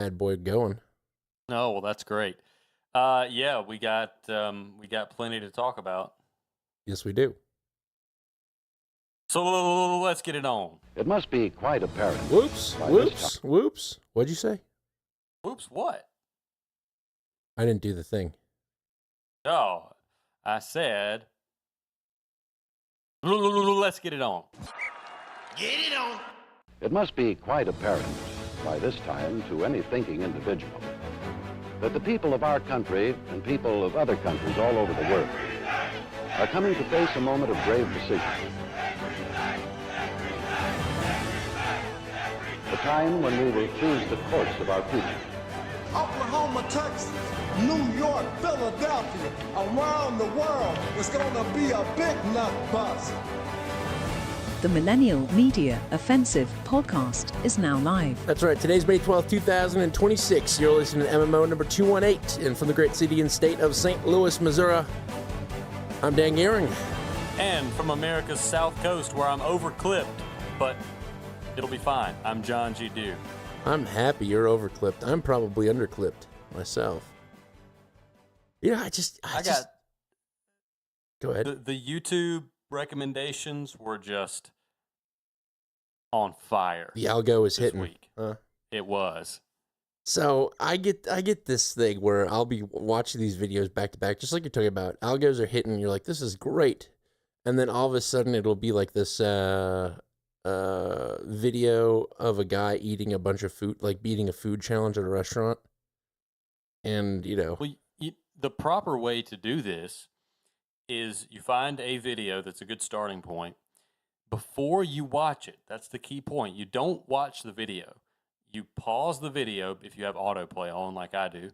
bad boy going. Oh, well, that's great. Yeah, we got plenty to talk about. Yes, we do. So let's get it on. It must be quite apparent Whoops, by this time. whoops, whoops. What'd you say? Oops, what? I didn't do the thing. Oh, I said, let's get it on. Get it on. It must be quite apparent by this time to any thinking individual that the people of our country and people of other countries all over the world are coming to face a moment of grave decision. A time when we will choose the course of our future. Oklahoma, Texas, New York, Philadelphia, around the world, it's gonna be a big nut bust. The Millennial Media Offensive podcast is now live. That's right. Today's May 12th, 2026. You're listening to MMO number 218, and from the great city and state of St. Louis, Missouri, I'm Dan Gehring. And from America's South Coast, where I'm overclipped, but it'll be fine. I'm John G. Dew. I'm happy you're overclipped. I'm probably underclipped myself. Yeah, I just Go ahead. The YouTube recommendations were just on fire. The algo is this hitting. week. It was. So I get this thing where I'll be watching these videos back to back, just like you're talking about. Algos are hitting, and you're like, this is great. And then all of a sudden it'll be like this video of a guy eating a bunch of food, like beating a food challenge at a restaurant. And, Well, the proper way to do this is you find a video that's a good starting point. Before you watch it, that's the key point. You don't watch the video. You pause the video if you have autoplay on like I do.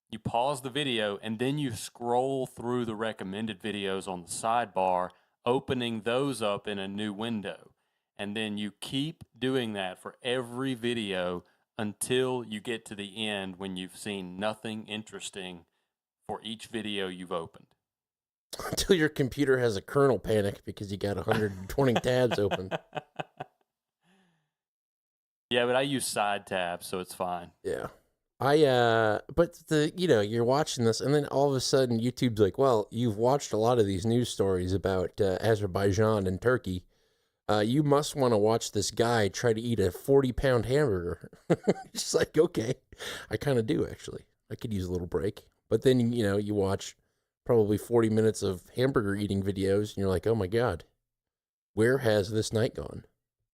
You pause the video and then you scroll through the recommended videos on the sidebar, opening those up in a new window. And then you keep doing that for every video until you get to the end when you've seen nothing interesting for each video you've opened. until your computer has a kernel panic because you got 120 tabs open. Yeah, but I use side tabs, so it's fine. Yeah. But you're watching this, and then all of a sudden YouTube's like, well, you've watched a lot of these news stories about Azerbaijan and Turkey. You must want to watch this guy try to eat a 40-pound hamburger. It's like, okay, I kind of do, actually. I could use a little break. But then, you watch probably 40 minutes of hamburger eating videos, and you're like, oh my God, where has this night gone?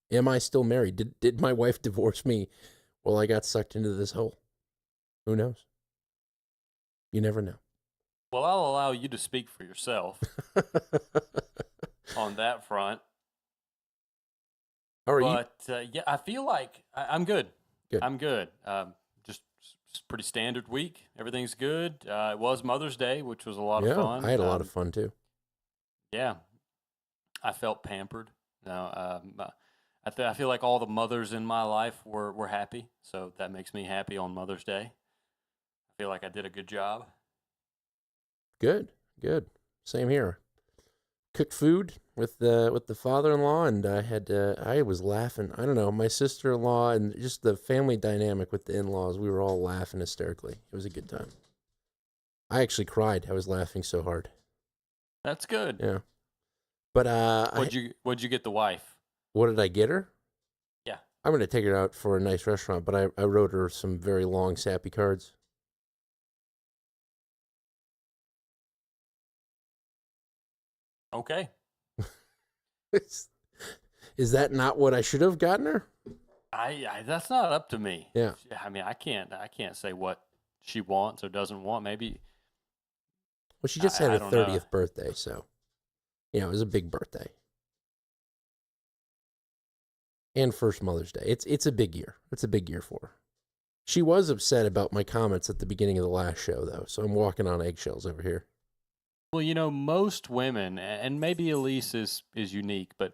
Am I still married? Did my wife divorce me? Well, I got sucked into this hole. Who knows? You never know. Well, I'll allow you to speak for yourself on that front. How are you? But yeah, I feel like I'm good. Good. I'm good. Just pretty standard week. Everything's good. It was Mother's Day, which was a lot of fun. I had a lot of fun too. Yeah, I felt pampered. I feel like all the mothers in my life were happy, so that makes me happy on Mother's Day. I feel like I did a good job. Good. Same here. Cooked food with the father-in-law, and I was laughing. I don't know, my sister-in-law and just the family dynamic with the in-laws. We were all laughing hysterically. It was a good time. I actually cried. I was laughing so hard. That's good. Yeah. But what'd you get the wife? What did I get her? Yeah. I'm gonna take her out for a nice restaurant, but I wrote her some very long sappy cards. Okay. Is that not what I should have gotten her? I that's not up to me. Yeah. I mean, I can't say what she wants or doesn't want. Maybe. Well, she just had her I don't know. 30th birthday, so it was a big birthday. And first Mother's Day. It's a big year. It's a big year for her. She was upset about my comments at the beginning of the last show, though, so I'm walking on eggshells over here. Well, most women, and maybe Elise is unique, but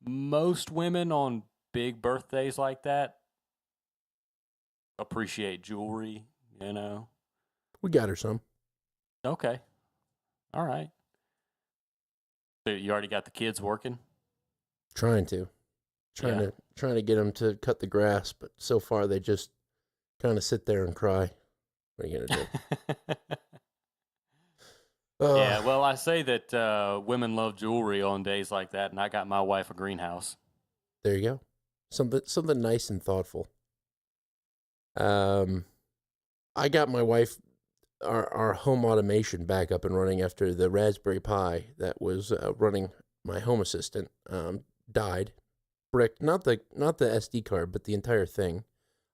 most women on big birthdays like that appreciate jewelry, We got her some. Okay. All right. So you already got the kids working? Trying to get them to cut the grass, but so far they just kind of sit there and cry. What are you gonna do? Yeah, well, I say that women love jewelry on days like that, and I got my wife a greenhouse. There you go. Something nice and thoughtful. I got my wife our home automation back up and running after the Raspberry Pi that was running my Home Assistant died. Bricked, not the SD card, but the entire thing.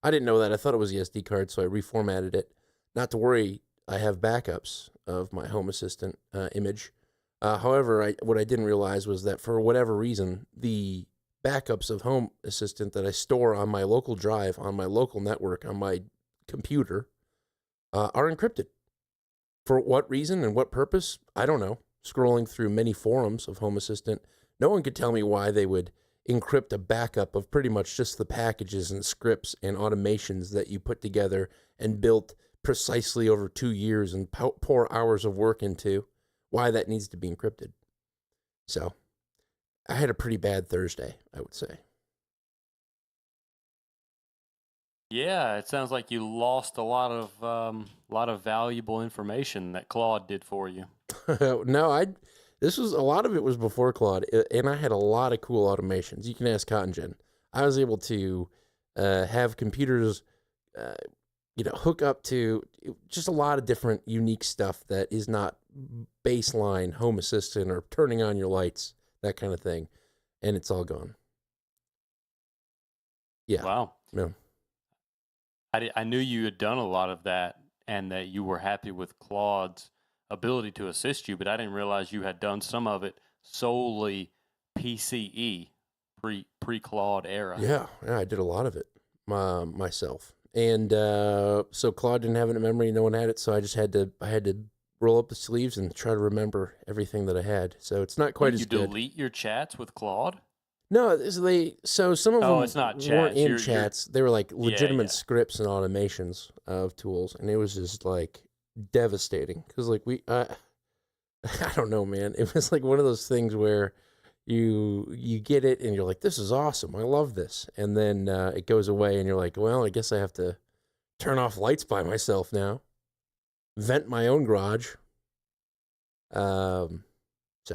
I didn't know that. I thought it was the SD card, so I reformatted it. Not to worry, I have backups of my Home Assistant image. However, what I didn't realize was that for whatever reason, the backups of Home Assistant that I store on my local drive, on my local network, on my computer, are encrypted. For what reason and what purpose? I don't know. Scrolling through many forums of Home Assistant, no one could tell me why they would encrypt a backup of pretty much just the packages and scripts and automations that you put together and built precisely over 2 years and pour hours of work into, why that needs to be encrypted. So I had a pretty bad Thursday, I would say. Yeah, it sounds like you lost a lot of valuable information that Claude did for you. No, this was a lot of it was before Claude, and I had a lot of cool automations. You can ask Cotton Gin. I was able to have computers, hook up to just a lot of different unique stuff that is not baseline Home Assistant or turning on your lights, that kind of thing, and it's all gone. Yeah. Wow. Yeah. I knew you had done a lot of that and that you were happy with Claude's ability to assist you, but I didn't realize you had done some of it solely PCE, pre-Claude era. Yeah, I did a lot of it myself. And so Claude didn't have it in memory, no one had it, so I had to roll up the sleeves and try to remember everything that I had. So it's not quite as good. You delete your chats with Claude? No, so some of them it's not weren't chats. in chats. They were like legitimate yeah. scripts and automations of tools, and it was just like devastating because like I don't know, man. It was like one of those things where you get it and you're like, this is awesome. I love this, and then it goes away and you're like, well, I guess I have to turn off lights by myself now, vent my own garage. So.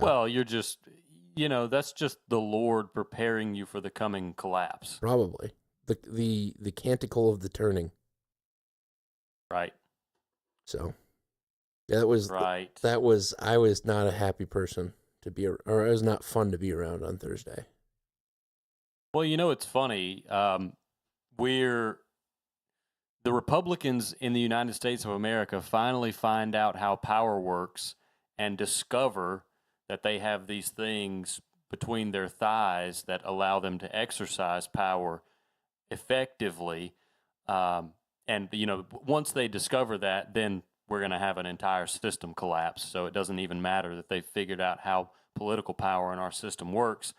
Well, you're just. That's just the Lord preparing you for the coming collapse. Probably. The canticle of the turning. Right. So, yeah, that was right. I was not a happy person to be, or it was not fun to be around on Thursday. Well, it's funny. The Republicans in the United States of America finally find out how power works and discover that they have these things between their thighs that allow them to exercise power effectively. And once they discover that, then we're going to have an entire system collapse. So it doesn't even matter that they've figured out how political power in our system works.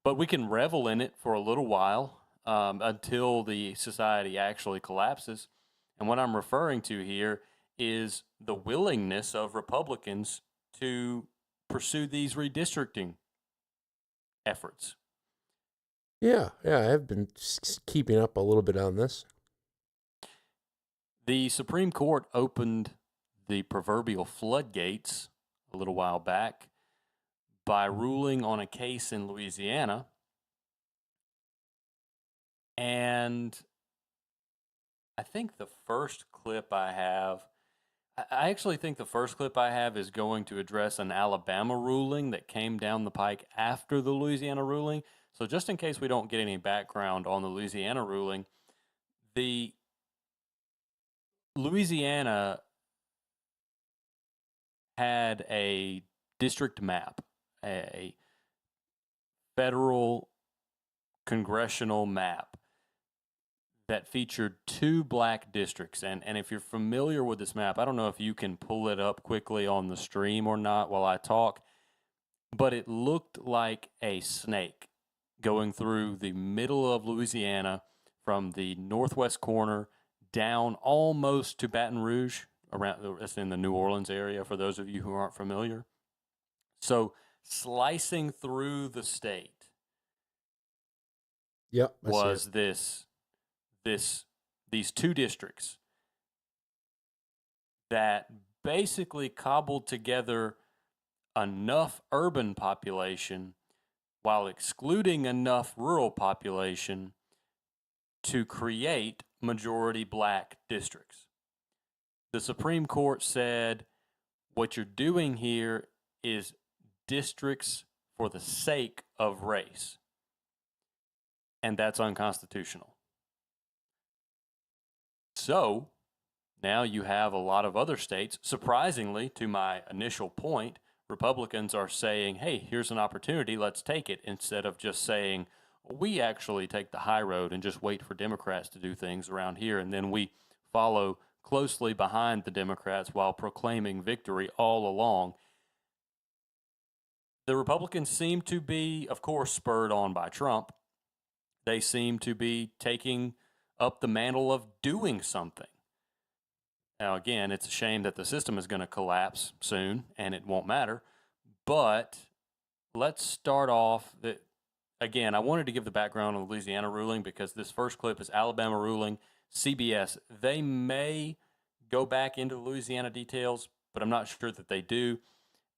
But we can revel in it for a little while until the society actually collapses. And what I'm referring to here is the willingness of Republicans to pursue these redistricting efforts. Yeah, I have been keeping up a little bit on this. The Supreme Court opened the proverbial floodgates a little while back by ruling on a case in Louisiana. And I think the first clip I actually think the first clip I have is going to address an Alabama ruling that came down the pike after the Louisiana ruling. So just in case we don't get any background on the Louisiana ruling, the Louisiana had a district map, a federal congressional map that featured 2 black districts. And if you're familiar with this map, I don't know if you can pull it up quickly on the stream or not while I talk, but it looked like a snake going through the middle of Louisiana from the northwest corner down almost to Baton Rouge. It's in the New Orleans area for those of you who aren't familiar. So slicing through the state Yep, was this these two districts that basically cobbled together enough urban population while excluding enough rural population to create majority black districts. The Supreme Court said what you're doing here is districts for the sake of race, and that's unconstitutional. So now you have a lot of other states. Surprisingly, to my initial point, Republicans are saying, hey, here's an opportunity, let's take it, instead of just saying, we actually take the high road and just wait for Democrats to do things around here, and then we follow closely behind the Democrats while proclaiming victory all along. The Republicans seem to be, of course, spurred on by Trump. They seem to be taking up the mantle of doing something. Now, again, it's a shame that the system is going to collapse soon, and it won't matter. But let's start off. Again, I wanted to give the background on the Louisiana ruling because this first clip is Alabama ruling. CBS, they may go back into the Louisiana details, but I'm not sure that they do.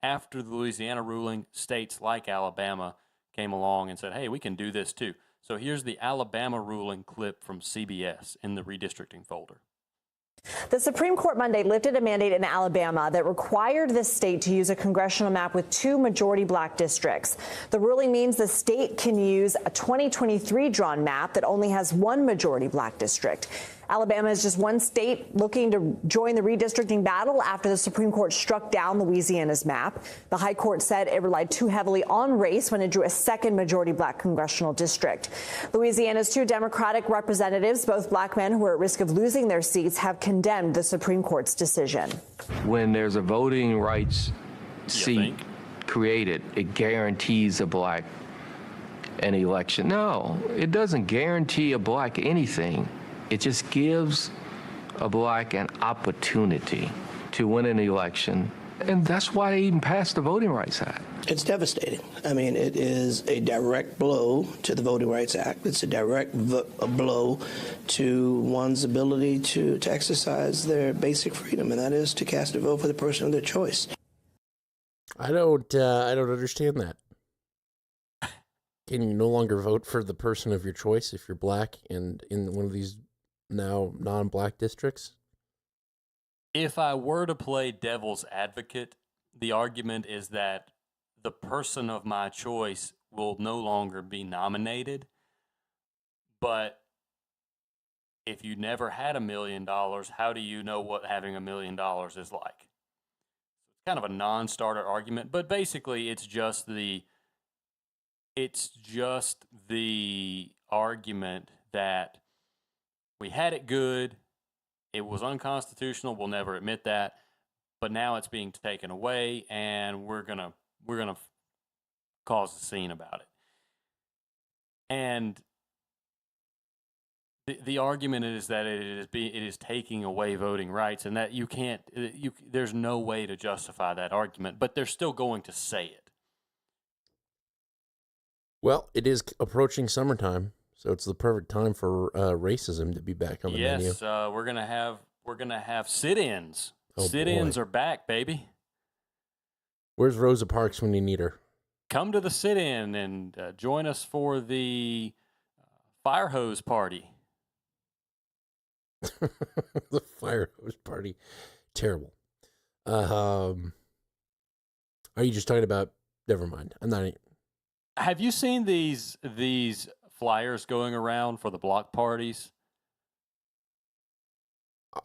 After the Louisiana ruling, states like Alabama came along and said, hey, we can do this too. So here's the Alabama ruling clip from CBS in the redistricting folder. The Supreme Court Monday lifted a mandate in Alabama that required the state to use a congressional map with 2 majority black districts. The ruling means the state can use a 2023 drawn map that only has 1 majority black district. Alabama is just one state looking to join the redistricting battle after the Supreme Court struck down Louisiana's map. The High Court said it relied too heavily on race when it drew a second majority black congressional district. Louisiana's 2 Democratic representatives, both black men who are at risk of losing their seats, have condemned the Supreme Court's decision. When there's a voting rights seat created, it guarantees a black an election. No, it doesn't guarantee a black anything. It just gives a black an opportunity to win an election. And that's why they even passed the Voting Rights Act. It's devastating. I mean, it is a direct blow to the Voting Rights Act. It's a direct blow to one's ability to exercise their basic freedom, and that is to cast a vote for the person of their choice. I don't understand that. Can you no longer vote for the person of your choice if you're black and in one of these now non-black districts? If I were to play devil's advocate, the argument is that the person of my choice will no longer be nominated. But if you never had $1 million, how do you know what having $1 million is like? It's kind of a non-starter argument, but basically it's just the argument that we had it good, it was unconstitutional, we'll never admit that, but now it's being taken away, and we're gonna cause a scene about it. And the argument is that it is taking away voting rights, and that there's no way to justify that argument, but they're still going to say it. Well, it is approaching summertime, so it's the perfect time for racism to be back on the menu. Yes, we're gonna have sit-ins. Oh, Sit-ins boy. are back, baby. Where's Rosa Parks when you need her? Come to the sit-in and join us for the fire hose party. The fire hose party. Terrible. Are you just talking about? Never mind. I'm not. Have you seen these flyers going around for the block parties?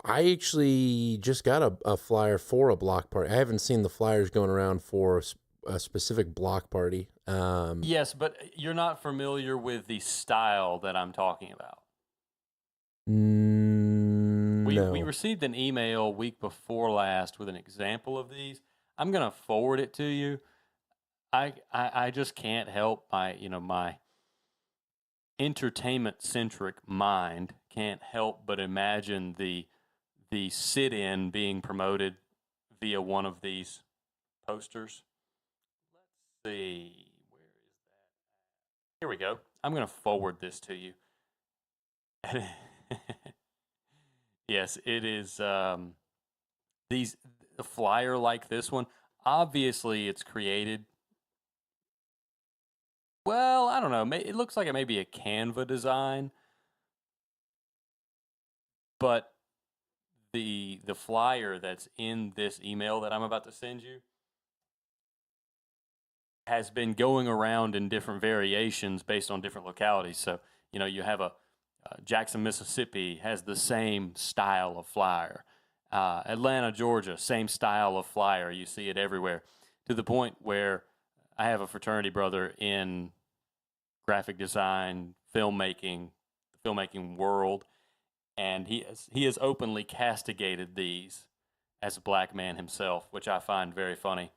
I actually just got a flyer for a block party. I haven't seen the flyers going around for a specific block party. Yes, but you're not familiar with the style that I'm talking about. No. We received an email week before last with an example of these. I'm going to forward it to you. I just can't help my entertainment-centric mind can't help but imagine the sit-in being promoted via one of these posters. Let's see, where is that? Here we go. I'm going to forward this to you. Yes, it is. These a flyer like this one. Obviously, it's created. Well, I don't know. It looks like it may be a Canva design, but the flyer that's in this email that I'm about to send you has been going around in different variations based on different localities. So, you have a Jackson, Mississippi has the same style of flyer. Atlanta, Georgia, same style of flyer. You see it everywhere, to the point where I have a fraternity brother in graphic design, filmmaking, the filmmaking world, and he has openly castigated these as a black man himself, which I find very funny.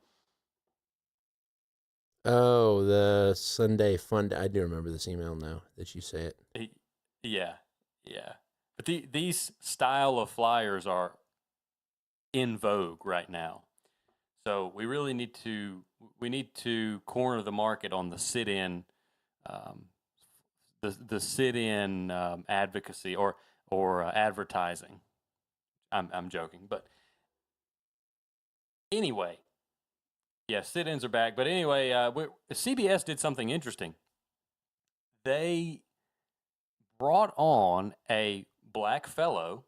Oh, the Sunday Fun. I do remember this email now that you say it. Yeah. But these style of flyers are in vogue right now. So we really need to corner the market on the sit-in, the sit-in advocacy or advertising. I'm joking, but anyway, yeah, sit-ins are back. But anyway, CBS did something interesting. They brought on a black fellow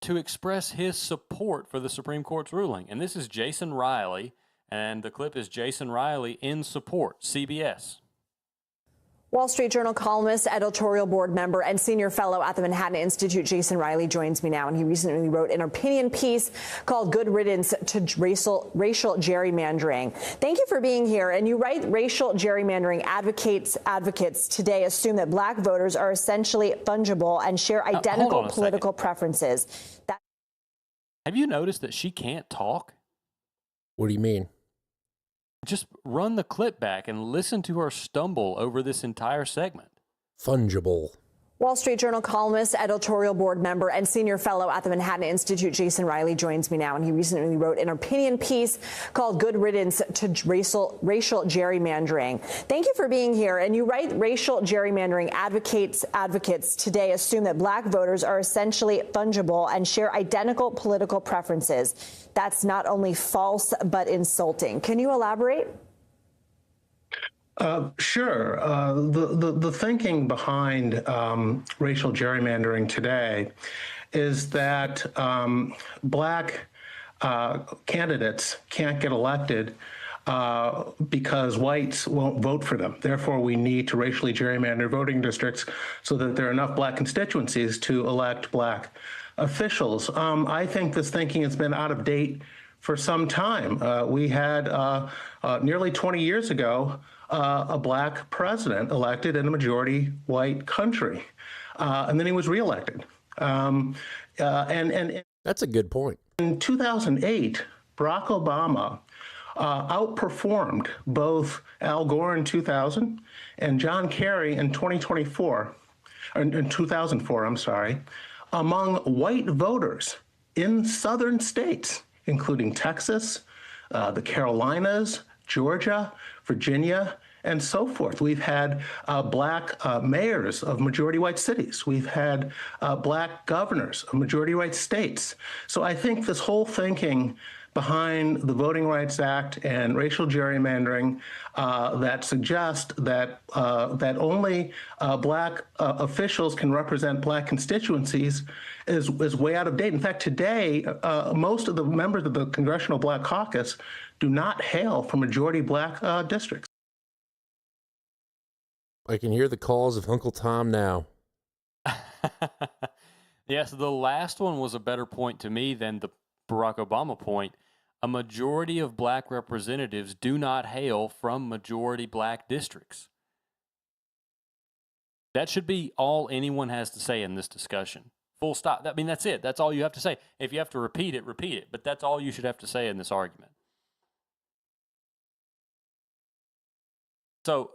to express his support for the Supreme Court's ruling. And this is Jason Riley, and the clip is Jason Riley in support, CBS. Wall Street Journal columnist, editorial board member, and senior fellow at the Manhattan Institute, Jason Riley, joins me now. And he recently wrote an opinion piece called Good Riddance to Racial Gerrymandering. Thank you for being here. And you write, racial gerrymandering advocates today assume that black voters are essentially fungible and share identical political preferences. Have you noticed that she can't talk? What do you mean? Just run the clip back and listen to her stumble over this entire segment. Fungible. Wall Street Journal columnist, editorial board member, and senior fellow at the Manhattan Institute, Jason Riley, joins me now. And he recently wrote an opinion piece called Good Riddance to Racial Gerrymandering. Thank you for being here. And you write, racial gerrymandering advocates today assume that black voters are essentially fungible and share identical political preferences. That's not only false, but insulting. Can you elaborate? Sure. The thinking behind racial gerrymandering today is that black candidates can't get elected because whites won't vote for them. Therefore, we need to racially gerrymander voting districts so that there are enough black constituencies to elect black officials. I think this thinking has been out of date for some time. We had nearly 20 years ago a black president elected in a majority white country, and then he was reelected. And that's a good point. In 2008, Barack Obama outperformed both Al Gore in 2000 and John Kerry in 2004, in 2004, I'm sorry, among white voters in southern states, including Texas, the Carolinas, Georgia, Virginia, and so forth. We've had black mayors of majority white cities. We've had black governors of majority white states. So I think this whole thinking behind the Voting Rights Act and racial gerrymandering that suggest that that only black officials can represent black constituencies is way out of date. In fact, today, most of the members of the Congressional Black Caucus do not hail from majority black districts. I can hear the calls of Uncle Tom now. Yes, the last one was a better point to me than the Barack Obama point. A majority of black representatives do not hail from majority black districts. That should be all anyone has to say in this discussion. Full stop. I mean, that's it. That's all you have to say. If you have to repeat it, repeat it. But that's all you should have to say in this argument. So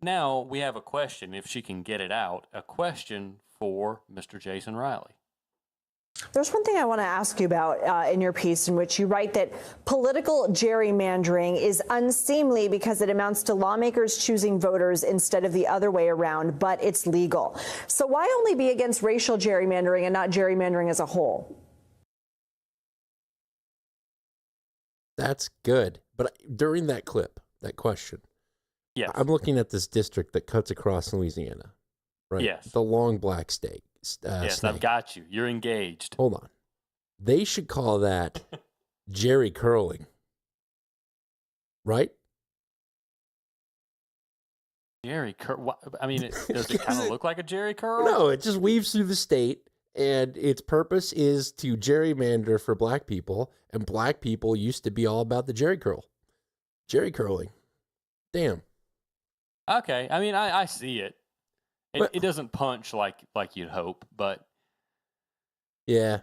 now we have a question, if she can get it out, a question for Mr. Jason Riley. There's one thing I want to ask you about in your piece, in which you write that political gerrymandering is unseemly because it amounts to lawmakers choosing voters instead of the other way around, but it's legal. So why only be against racial gerrymandering and not gerrymandering as a whole? That's good. But during that clip, that question, Yes. I'm looking at this district that cuts across Louisiana, right? Yes. The long black state. Yes, snake. I've got you. You're engaged. Hold on. They should call that Jerry curling, right? Jerry curl. I mean, does it kind of look like a Jerry curl? No, it just weaves through the state, and its purpose is to gerrymander for black people, and black people used to be all about the Jerry curl. Jerry curling. Damn. Okay. I mean, I see it. It doesn't punch like you'd hope, but yeah,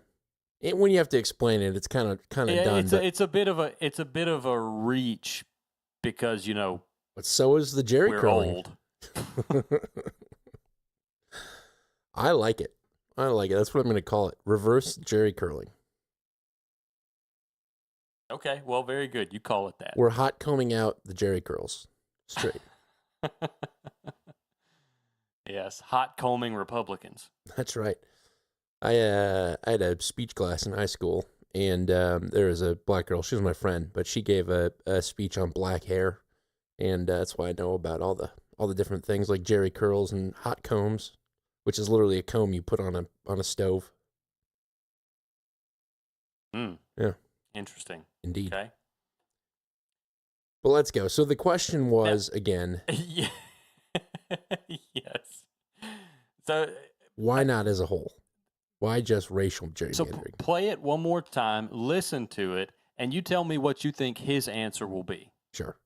when you have to explain it, it's kind of done. It's a bit of a reach because but so is the Jerry we're curling. old. I like it. That's what I'm going to call it. Reverse Jerry curling. Okay, well, very good. You call it that. We're hot combing out the Jerry curls straight. Yes, hot combing Republicans. That's right. I had a speech class in high school, and there was a black girl. She was my friend, but she gave a speech on black hair, and that's why I know about all the different things like Jerry curls and hot combs, which is literally a comb you put on a stove. Yeah. Interesting. Indeed. Okay. But let's go. So the question was again. Yeah. Yes. So why not as a whole? Why just racial gerrymandering? So play it one more time, listen to it, and you tell me what you think his answer will be. Sure.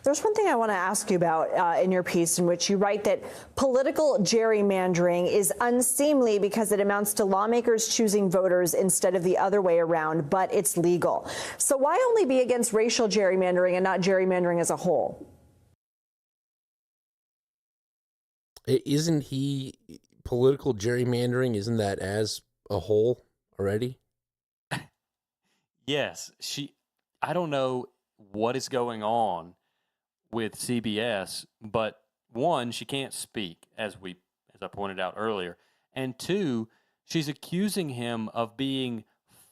There's one thing I want to ask you about in your piece, in which you write that political gerrymandering is unseemly because it amounts to lawmakers choosing voters instead of the other way around, but it's legal. So why only be against racial gerrymandering and not gerrymandering as a whole? Isn't he political gerrymandering? Isn't that as a whole already? Yes. I don't know what is going on with CBS, but one, she can't speak, as I pointed out earlier, and two, she's accusing him of being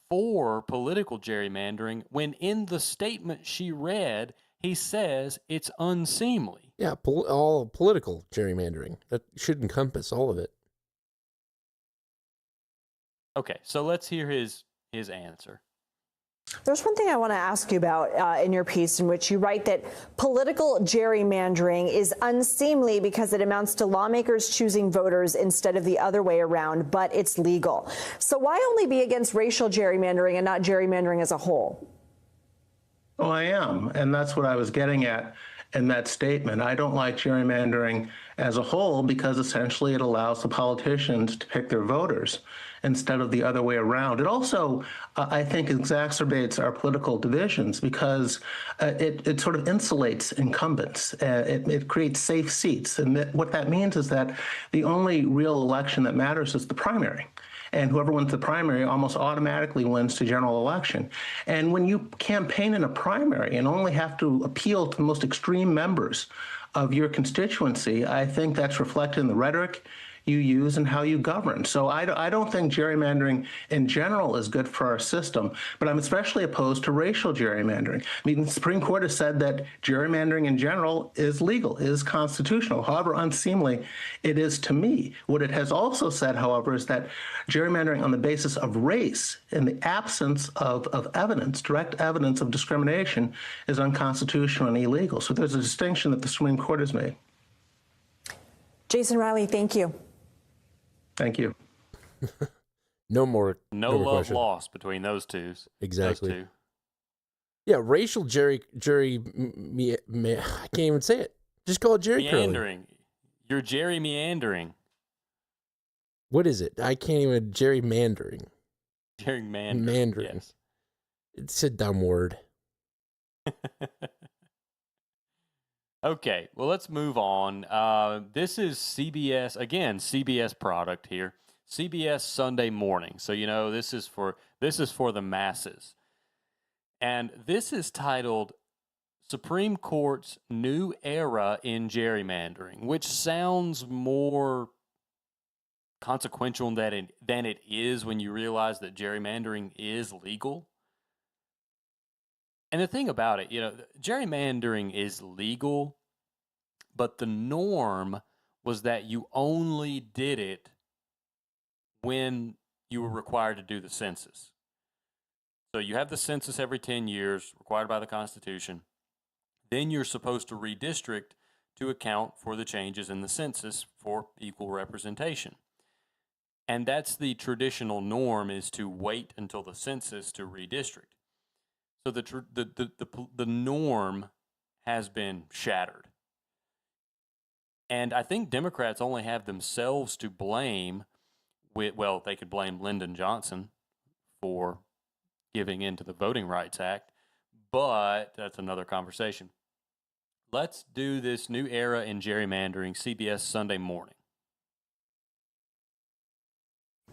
for political gerrymandering when in the statement she read, he says it's unseemly. Yeah, all political gerrymandering. That should encompass all of it. Okay, so let's hear his answer. There's one thing I want to ask you about in your piece, in which you write that political gerrymandering is unseemly because it amounts to lawmakers choosing voters instead of the other way around, but it's legal. So why only be against racial gerrymandering and not gerrymandering as a whole? Oh, I am. And that's what I was getting at in that statement. I don't like gerrymandering as a whole because essentially it allows the politicians to pick their voters instead of the other way around. It also, I think, exacerbates our political divisions because it sort of insulates incumbents. It creates safe seats. And what that means is that the only real election that matters is the primary. And whoever wins the primary almost automatically wins the general election. And when you campaign in a primary and only have to appeal to the most extreme members of your constituency, I think that's reflected in the rhetoric you use and how you govern. So I don't think gerrymandering in general is good for our system, but I'm especially opposed to racial gerrymandering. I mean, the Supreme Court has said that gerrymandering in general is legal, is constitutional, however unseemly it is to me. What it has also said, however, is that gerrymandering on the basis of race in the absence of evidence, direct evidence of discrimination, is unconstitutional and illegal. So there's a distinction that the Supreme Court has made. Jason Riley, thank you. Thank you. No more love question. lost between those two. Exactly. Those two. Yeah, racial I can't even say it. Just call it Jerry meandering. Curling. You're Jerry meandering. What is it? I can't even gerrymandering. Gerrymandering. Yes. It's a dumb word. Okay, well, let's move on. This is CBS, again, CBS product here. CBS Sunday Morning. So, you know, this is for the masses. And this is titled Supreme Court's New Era in Gerrymandering, which sounds more consequential than it is when you realize that gerrymandering is legal. And the thing about it, you know, gerrymandering is legal, but the norm was that you only did it when you were required to do the census. So you have the census every 10 years, required by the Constitution. Then you're supposed to redistrict to account for the changes in the census for equal representation. And that's the traditional norm, is to wait until the census to redistrict. So the norm has been shattered. And I think Democrats only have themselves to blame. They could blame Lyndon Johnson for giving in to the Voting Rights Act, but that's another conversation. Let's do this new era in gerrymandering, CBS Sunday Morning.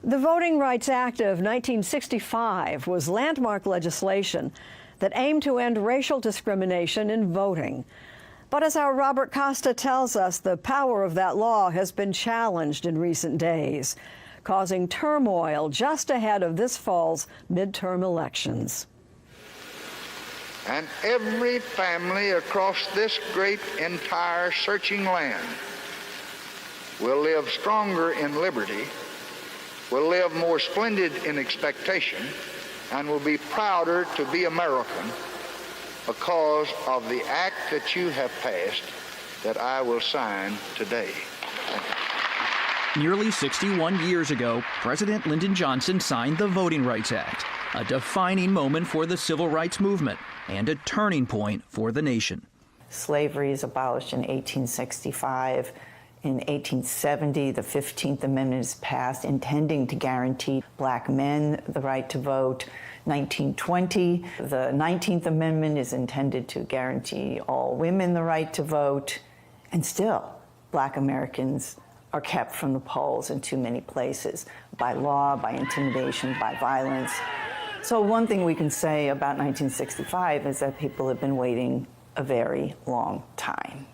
The Voting Rights Act of 1965 was landmark legislation that aimed to end racial discrimination in voting. But as our Robert Costa tells us, the power of that law has been challenged in recent days, causing turmoil just ahead of this fall's midterm elections. And every family across this great entire searching land will live stronger in liberty, will live more splendid in expectation, and will be prouder to be American because of the act that you have passed that I will sign today. Nearly 61 years ago, President Lyndon Johnson signed the Voting Rights Act, a defining moment for the civil rights movement and a turning point for the nation. Slavery is abolished in 1865. In 1870, the 15th Amendment is passed, intending to guarantee black men the right to vote. 1920, the 19th Amendment is intended to guarantee all women the right to vote. And still, black Americans are kept from the polls in too many places, by law, by intimidation, by violence. So one thing we can say about 1965 is that people have been waiting a very long time.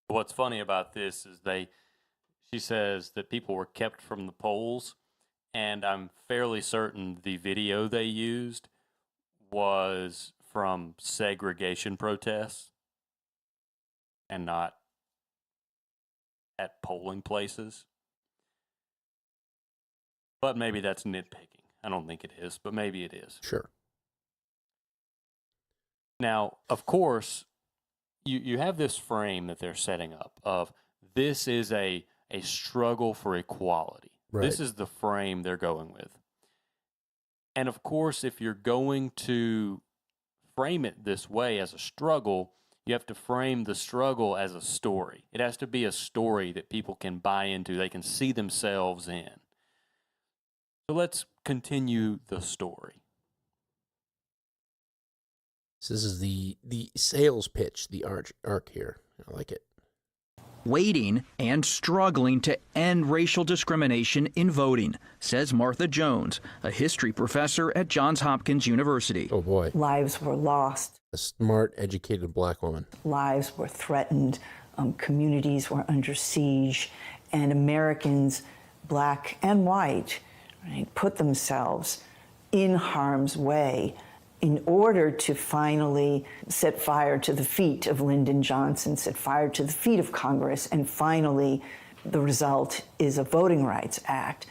What's funny about this is she says that people were kept from the polls, and I'm fairly certain the video they used was from segregation protests and not at polling places. But maybe that's nitpicking. I don't think it is, but maybe it is. Sure. Now, of course, you have this frame that they're setting up of this is a struggle for equality. Right. This is the frame they're going with. And of course, if you're going to frame it this way as a struggle, you have to frame the struggle as a story. It has to be a story that people can buy into, they can see themselves in. So let's continue the story. This is the sales pitch, the arc here. I like it. Waiting and struggling to end racial discrimination in voting, says Martha Jones, a history professor at Johns Hopkins University. Oh, boy. Lives were lost. A smart, educated black woman. Lives were threatened. Communities were under siege. And Americans, black and white, right, put themselves in harm's way in order to finally set fire to the feet of Lyndon Johnson, set fire to the feet of Congress, and finally the result is a Voting Rights Act.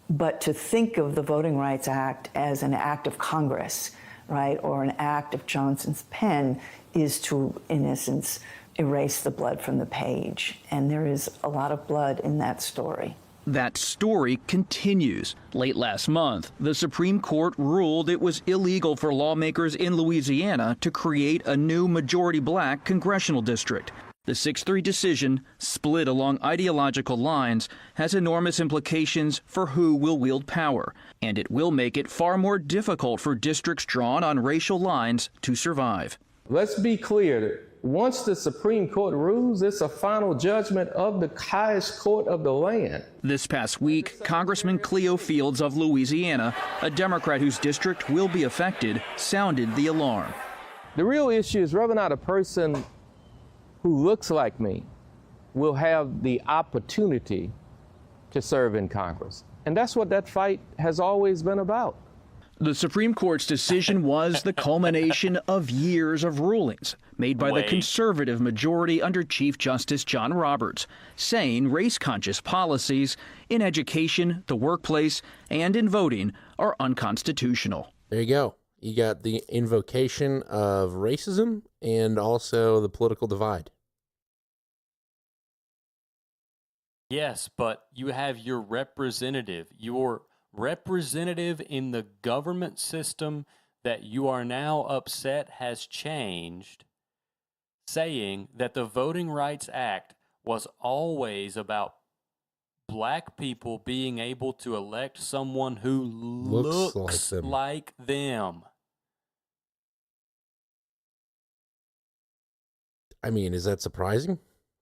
But to think of the Voting Rights Act as an act of Congress, right, or an act of Johnson's pen is to, in essence, erase the blood from the page. And there is a lot of blood in that story. That story continues. Late last month, the Supreme Court ruled it was illegal for lawmakers in Louisiana to create a new majority black congressional district. The 6-3 decision, split along ideological lines, has enormous implications for who will wield power, and it will make it far more difficult for districts drawn on racial lines to survive. Let's be clear. Once the Supreme Court rules, it's a final judgment of the highest court of the land. This past week, Congressman Cleo Fields of Louisiana, a Democrat whose district will be affected, sounded the alarm. The real issue is whether or not a person who looks like me will have the opportunity to serve in Congress. And that's what that fight has always been about. The Supreme Court's decision was the culmination of years of rulings made by the conservative majority under Chief Justice John Roberts, saying race-conscious policies in education, the workplace, and in voting are unconstitutional. There you go. You got the invocation of racism and also the political divide. Yes, but you have your representative in the government system that you are now upset has changed, saying that the Voting Rights Act was always about black people being able to elect someone who looks like them. I mean, is that surprising?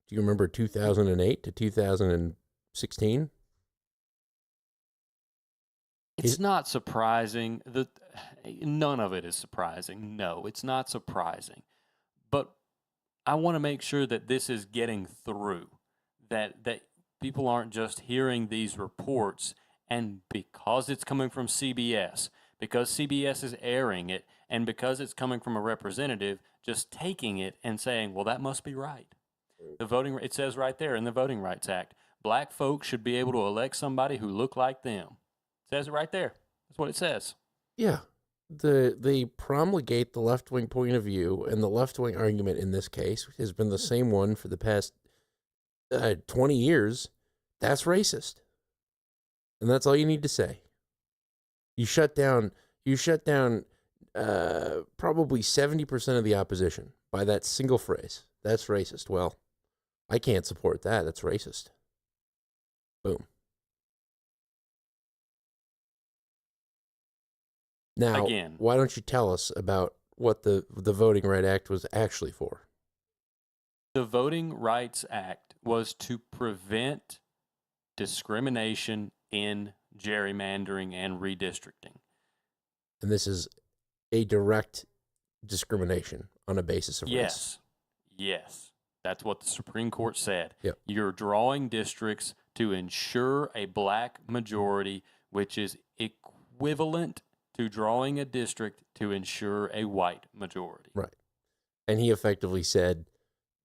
Do you remember 2008 to 2016? It's not surprising. None of it is surprising. No, it's not surprising. But I want to make sure that this is getting through, that people aren't just hearing these reports, and because it's coming from CBS, because CBS is airing it, and because it's coming from a representative, just taking it and saying, well, that must be right. It says right there in the Voting Rights Act, black folks should be able to elect somebody who look like them. It says it right there. That's what it says. Yeah. They promulgate the left-wing point of view, and the left-wing argument in this case has been the same one for the past 20 years. That's racist. And that's all you need to say. You shut down probably 70% of the opposition by that single phrase. That's racist. Well, I can't support that. That's racist. Boom. Now, again, why don't you tell us about what the Voting Rights Act was actually for? The Voting Rights Act was to prevent discrimination in gerrymandering and redistricting. And this is a direct discrimination on a basis of race. Yes. That's what the Supreme Court said. Yep. You're drawing districts to ensure a black majority, which is equivalent to drawing a district to ensure a white majority. Right. And he effectively said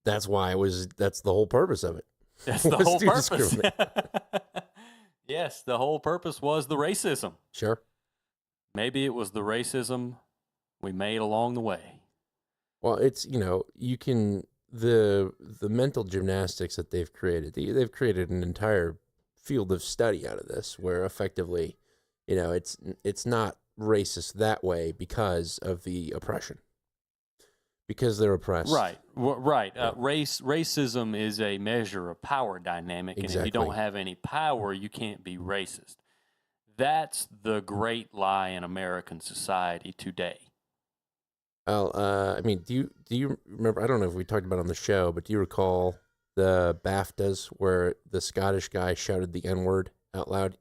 that's the whole purpose of it. That's the whole purpose. Yes, the whole purpose was the racism. Sure. Maybe it was the racism we made along the way. Well, it's, you can, the mental gymnastics that they've created an entire field of study out of this where effectively, it's not racist that way because of the oppression. Because they're oppressed. Right. Racism is a measure of power dynamic, and if you don't have any power, you can't be racist. That's the great lie in American society today. Well, do you remember? I don't know if we talked about it on the show, but do you recall the BAFTAs where the Scottish guy shouted the N-word out loud?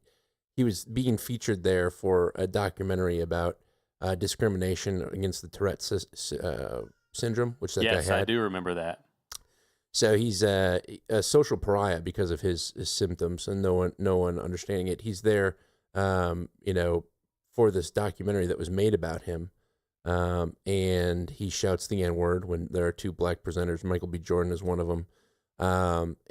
He was being featured there for a documentary about discrimination against the Tourette syndrome, which that guy had. Yes, I do remember that. So he's a social pariah because of his symptoms, and no one understanding it. He's there, for this documentary that was made about him. And he shouts the N-word when there are two black presenters. Michael B. Jordan is one of them.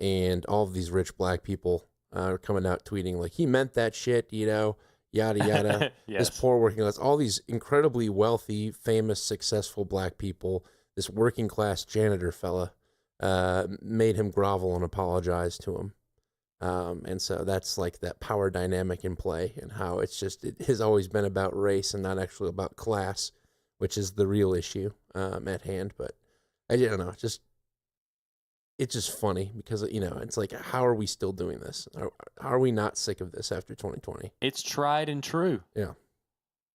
And all of these rich black people are coming out tweeting like, he meant that shit, yada, yada. Yes. This poor working class, all these incredibly wealthy, famous, successful black people, this working class janitor fella made him grovel and apologize to him. And so that's like that power dynamic in play and how it has always been about race and not actually about class, which is the real issue at hand. But I don't know, it's just funny because, it's like, how are we still doing this? How are we not sick of this after 2020? It's tried and true. Yeah.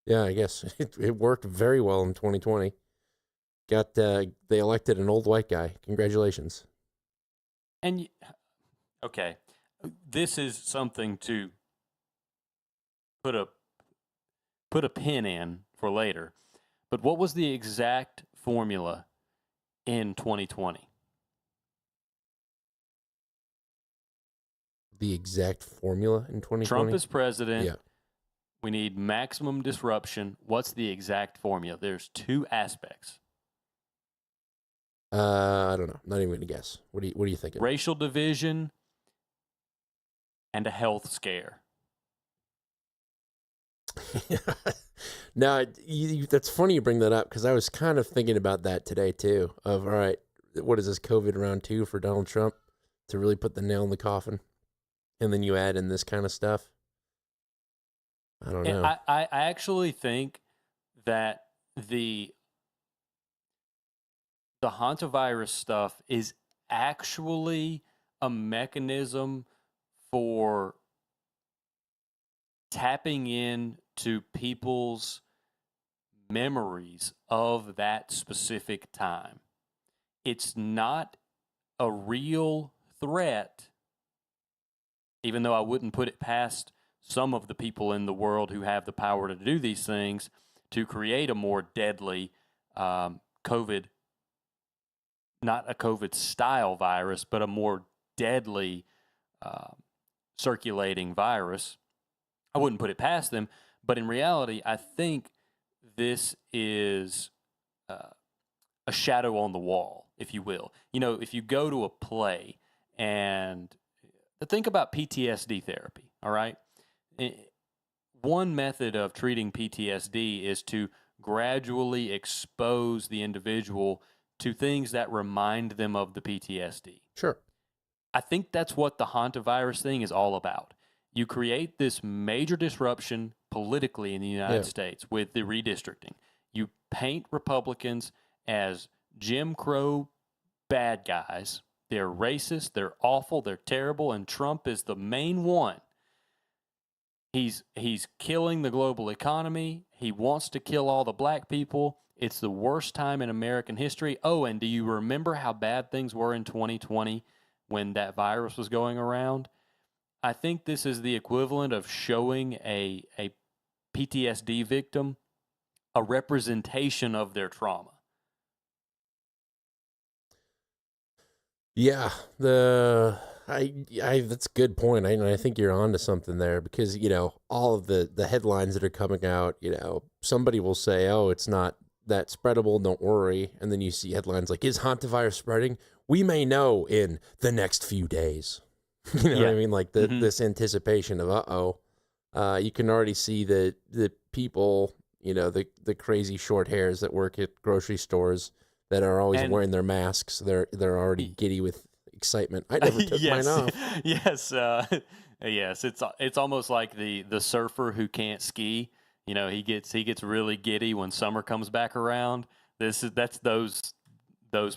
Yeah, I guess it worked very well in 2020. Got they elected an old white guy. Congratulations. And okay, this is something to put a pin in for later. But what was the exact formula in 2020? The exact formula in 2020? Trump is president. Yeah. We need maximum disruption. What's the exact formula? There's two aspects. I don't know. Not even going to guess. What are you thinking? Racial division and a health scare. Now, that's funny you bring that up because I was kind of thinking about that today too. Of all right, what is this COVID round 2 for Donald Trump to really put the nail in the coffin, and then you add in this kind of stuff. I don't know. I actually think that the hantavirus stuff is actually a mechanism for tapping into people's memories of that specific time. It's not a real threat, even though I wouldn't put it past some of the people in the world who have the power to do these things to create a more deadly COVID, not a COVID-style virus, but a more deadly circulating virus. I wouldn't put it past them, but in reality, I think this is a shadow on the wall, if you will. You know, if you go to a play and think about PTSD therapy, all right? One method of treating PTSD is to gradually expose the individual to things that remind them of the PTSD. Sure. I think that's what the hantavirus thing is all about. You create this major disruption politically in the United States with the redistricting. You paint Republicans as Jim Crow bad guys. They're racist, they're awful, they're terrible, and Trump is the main one. He's killing the global economy. He wants to kill all the black people. It's the worst time in American history. Oh, and do you remember how bad things were in 2020 when that virus was going around? I think this is the equivalent of showing a PTSD victim a representation of their trauma. Yeah, that's a good point. I think you're onto something there because, you know, all of the headlines that are coming out, you know, somebody will say, oh, it's not that spreadable, don't worry. And then you see headlines like, is hantavirus spreading? We may know in the next few days. You know what I mean? Like this anticipation of, you can already see the people, you know, the crazy short hairs that work at grocery stores that are always wearing their masks. They're already giddy with excitement. I never took mine off. Yes, yes. It's almost like the surfer who can't ski. You know, he gets really giddy when summer comes back around. That's those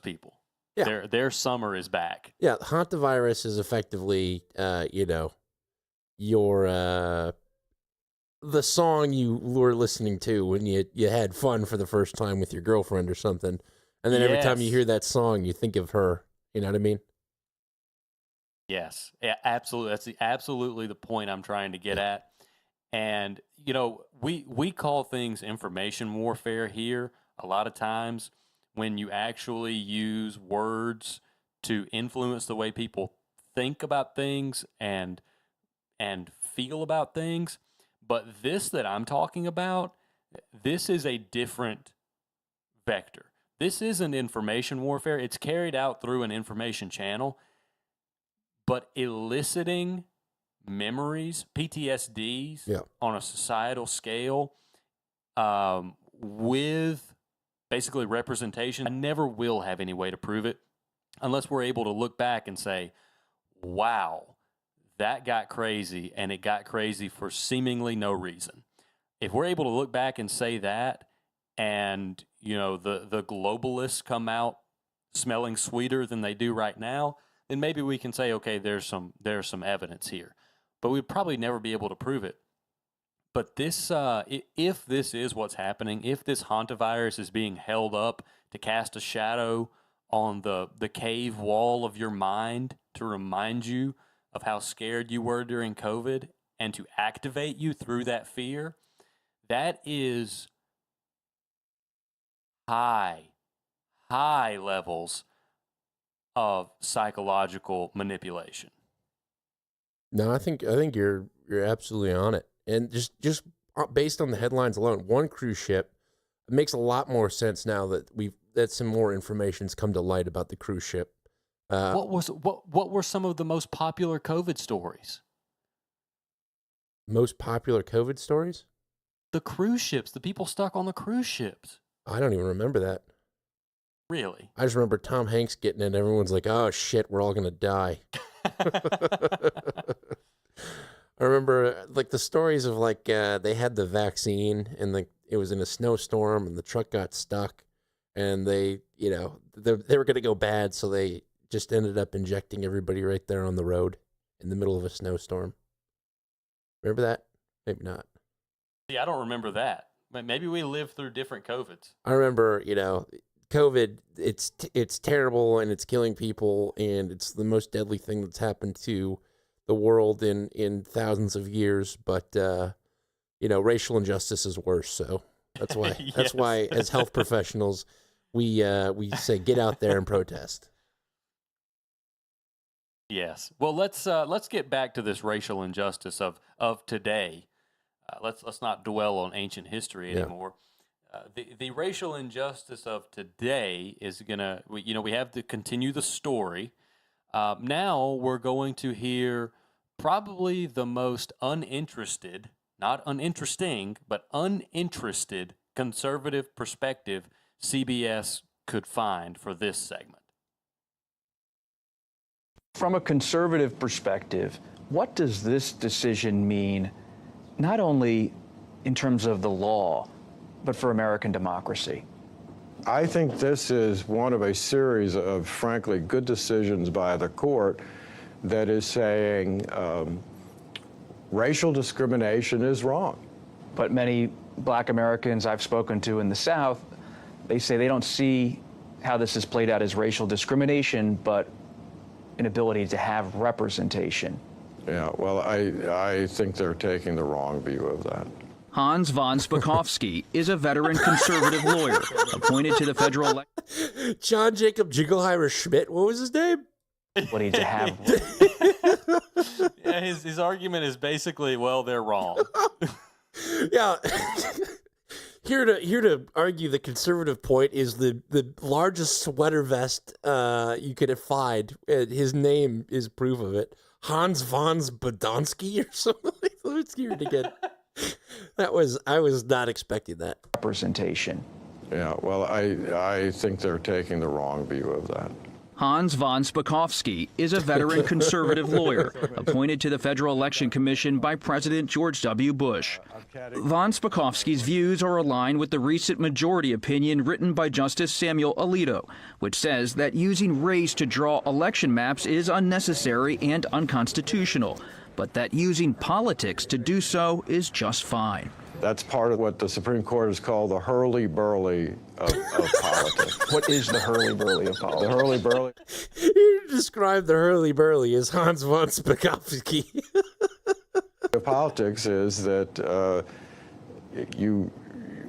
people. Yeah. Their summer is back. Yeah, hantavirus is effectively, you know, your the song you were listening to when you had fun for the first time with your girlfriend or something, and then every time you hear that song, you think of her. You know what I mean? Yes, yeah, absolutely. That's absolutely the point I'm trying to get at. And you know, we call things information warfare here a lot of times. When you actually use words to influence the way people think about things and feel about things. But this that I'm talking about, this is a different vector. This isn't information warfare. It's carried out through an information channel, but eliciting memories, PTSDs on a societal scale with basically representation. I never will have any way to prove it unless we're able to look back and say, wow, that got crazy, and it got crazy for seemingly no reason. If we're able to look back and say that, and you know the globalists come out smelling sweeter than they do right now, then maybe we can say, okay, there's some evidence here. But we'd probably never be able to prove it. But this, if this is what's happening, if this hantavirus is being held up to cast a shadow on the cave wall of your mind to remind you of how scared you were during COVID and to activate you through that fear, that is high levels of psychological manipulation. No, I think you're absolutely on it. And just based on the headlines alone, one cruise ship, it makes a lot more sense now that some more information's come to light about the cruise ship. What were some of the most popular COVID stories? Most popular COVID stories? The cruise ships, the people stuck on the cruise ships. I don't even remember that. Really? I just remember Tom Hanks getting in. Everyone's like, "Oh shit, we're all gonna die." I remember like the stories of like they had the vaccine and it was in a snowstorm and the truck got stuck and they were gonna go bad, so they just ended up injecting everybody right there on the road in the middle of a snowstorm. Remember that? Maybe not. See, I don't remember that. But maybe we lived through different COVIDs. I remember, COVID, it's terrible and it's killing people and it's the most deadly thing that's happened to the world in thousands of years. But, racial injustice is worse. So that's why, Yes. that's why as health professionals, we say, get out there and protest. Yes. Well, let's get back to this racial injustice of today. Let's not dwell on ancient history anymore. The racial injustice of today is we have to continue the story. Now we're going to hear probably the most uninterested, not uninteresting, but uninterested conservative perspective CBS could find for this segment. From a conservative perspective, what does this decision mean, not only in terms of the law, but for American democracy? I think this is one of a series of, frankly, good decisions by the court that is saying racial discrimination is wrong. But many black Americans I've spoken to in the South, they say they don't see how this is played out as racial discrimination, but an ability to have representation. Yeah, well, I think they're taking the wrong view of that. Hans von Spakovsky is a veteran conservative lawyer appointed to the federal John Jacob Jingleheimer Schmidt, what was his name? ability to have. Yeah, his argument is basically, well, they're wrong. Yeah. Here to argue the conservative point is the largest sweater vest you could find. His name is proof of it. Hans von Badonsky or something. Let's hear it again. I was not expecting that. Representation. Yeah, well, I think they're taking the wrong view of that. Hans von Spakovsky is a veteran conservative lawyer appointed to the Federal Election Commission by President George W. Bush. Von Spakovsky's views are aligned with the recent majority opinion written by Justice Samuel Alito, which says that using race to draw election maps is unnecessary and unconstitutional, but that using politics to do so is just fine. That's part of what the Supreme Court has called the hurly-burly of politics. What is the hurly-burly of politics? The hurly-burly. You described the hurly-burly as Hans von Spakovsky. Politics is that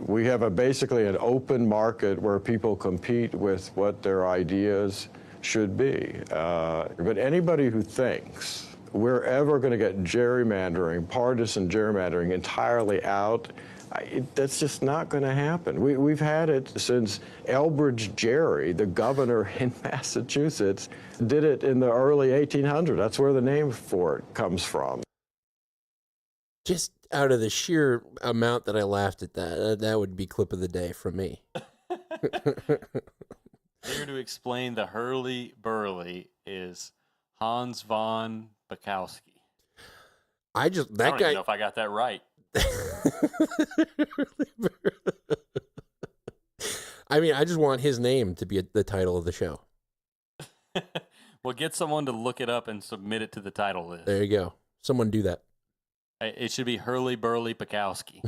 we have basically an open market where people compete with what their ideas should be. But anybody who thinks we're ever going to get gerrymandering, partisan gerrymandering entirely out, that's just not going to happen. We've had it since Elbridge Gerry, the governor in Massachusetts, did it in the early 1800s. That's where the name for it comes from. Just out of the sheer amount that I laughed at that would be clip of the day from me. Here to explain the hurly-burly is Hans von Spakovsky. I don't guy. even know if I got that right. I mean, I just want his name to be the title of the show. Well, get someone to look it up and submit it to the title list. There you go. Someone do that. It should be Hurly-Burly Pakowski.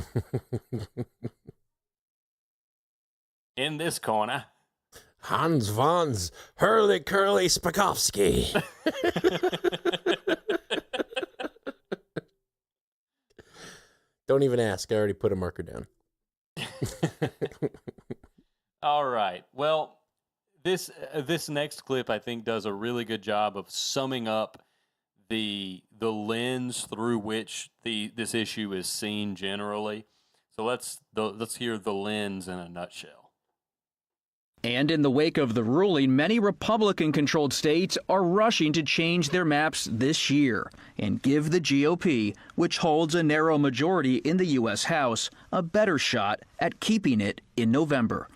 In this corner. Hans Vons Hurley Curly Spakovsky. Don't even ask. I already put a marker down. All right. Well, this next clip I think does a really good job of summing up the lens through which this issue is seen generally. So let's hear the lens in a nutshell. And in the wake of the ruling, many Republican-controlled states are rushing to change their maps this year and give the GOP, which holds a narrow majority in the U.S. House, a better shot at keeping it in November.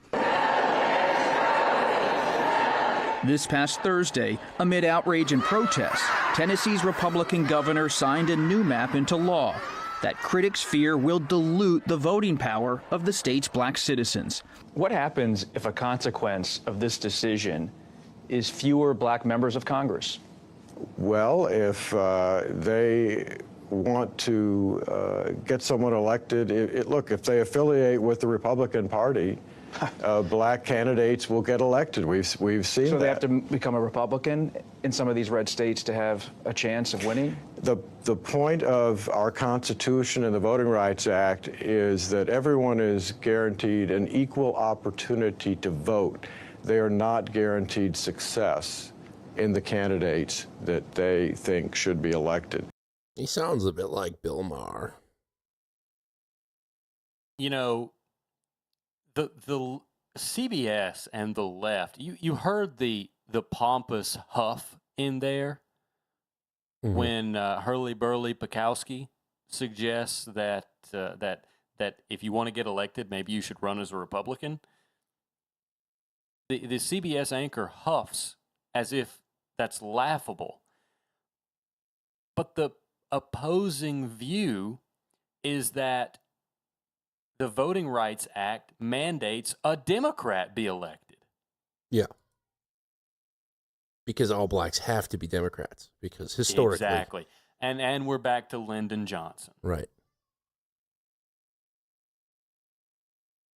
This past Thursday, amid outrage and protests, Tennessee's Republican governor signed a new map into law that critics fear will dilute the voting power of the state's black citizens. What happens if a consequence of this decision is fewer black members of Congress? Well, if they want to get someone elected, look, if they affiliate with the Republican Party, black candidates will get elected. We've seen that. So they have to become a Republican in some of these red states to have a chance of winning? The point of our Constitution and the Voting Rights Act is that everyone is guaranteed an equal opportunity to vote. They are not guaranteed success in the candidates that they think should be elected. He sounds a bit like Bill Maher. You know, the CBS and the left, you heard the pompous huff in there when Hurley Burley Pakowski suggests that if you want to get elected, maybe you should run as a Republican. The CBS anchor huffs as if that's laughable. But the opposing view is that the Voting Rights Act mandates a Democrat be elected. Yeah. Because all blacks have to be Democrats. Because historically. Exactly. And we're back to Lyndon Johnson. Right.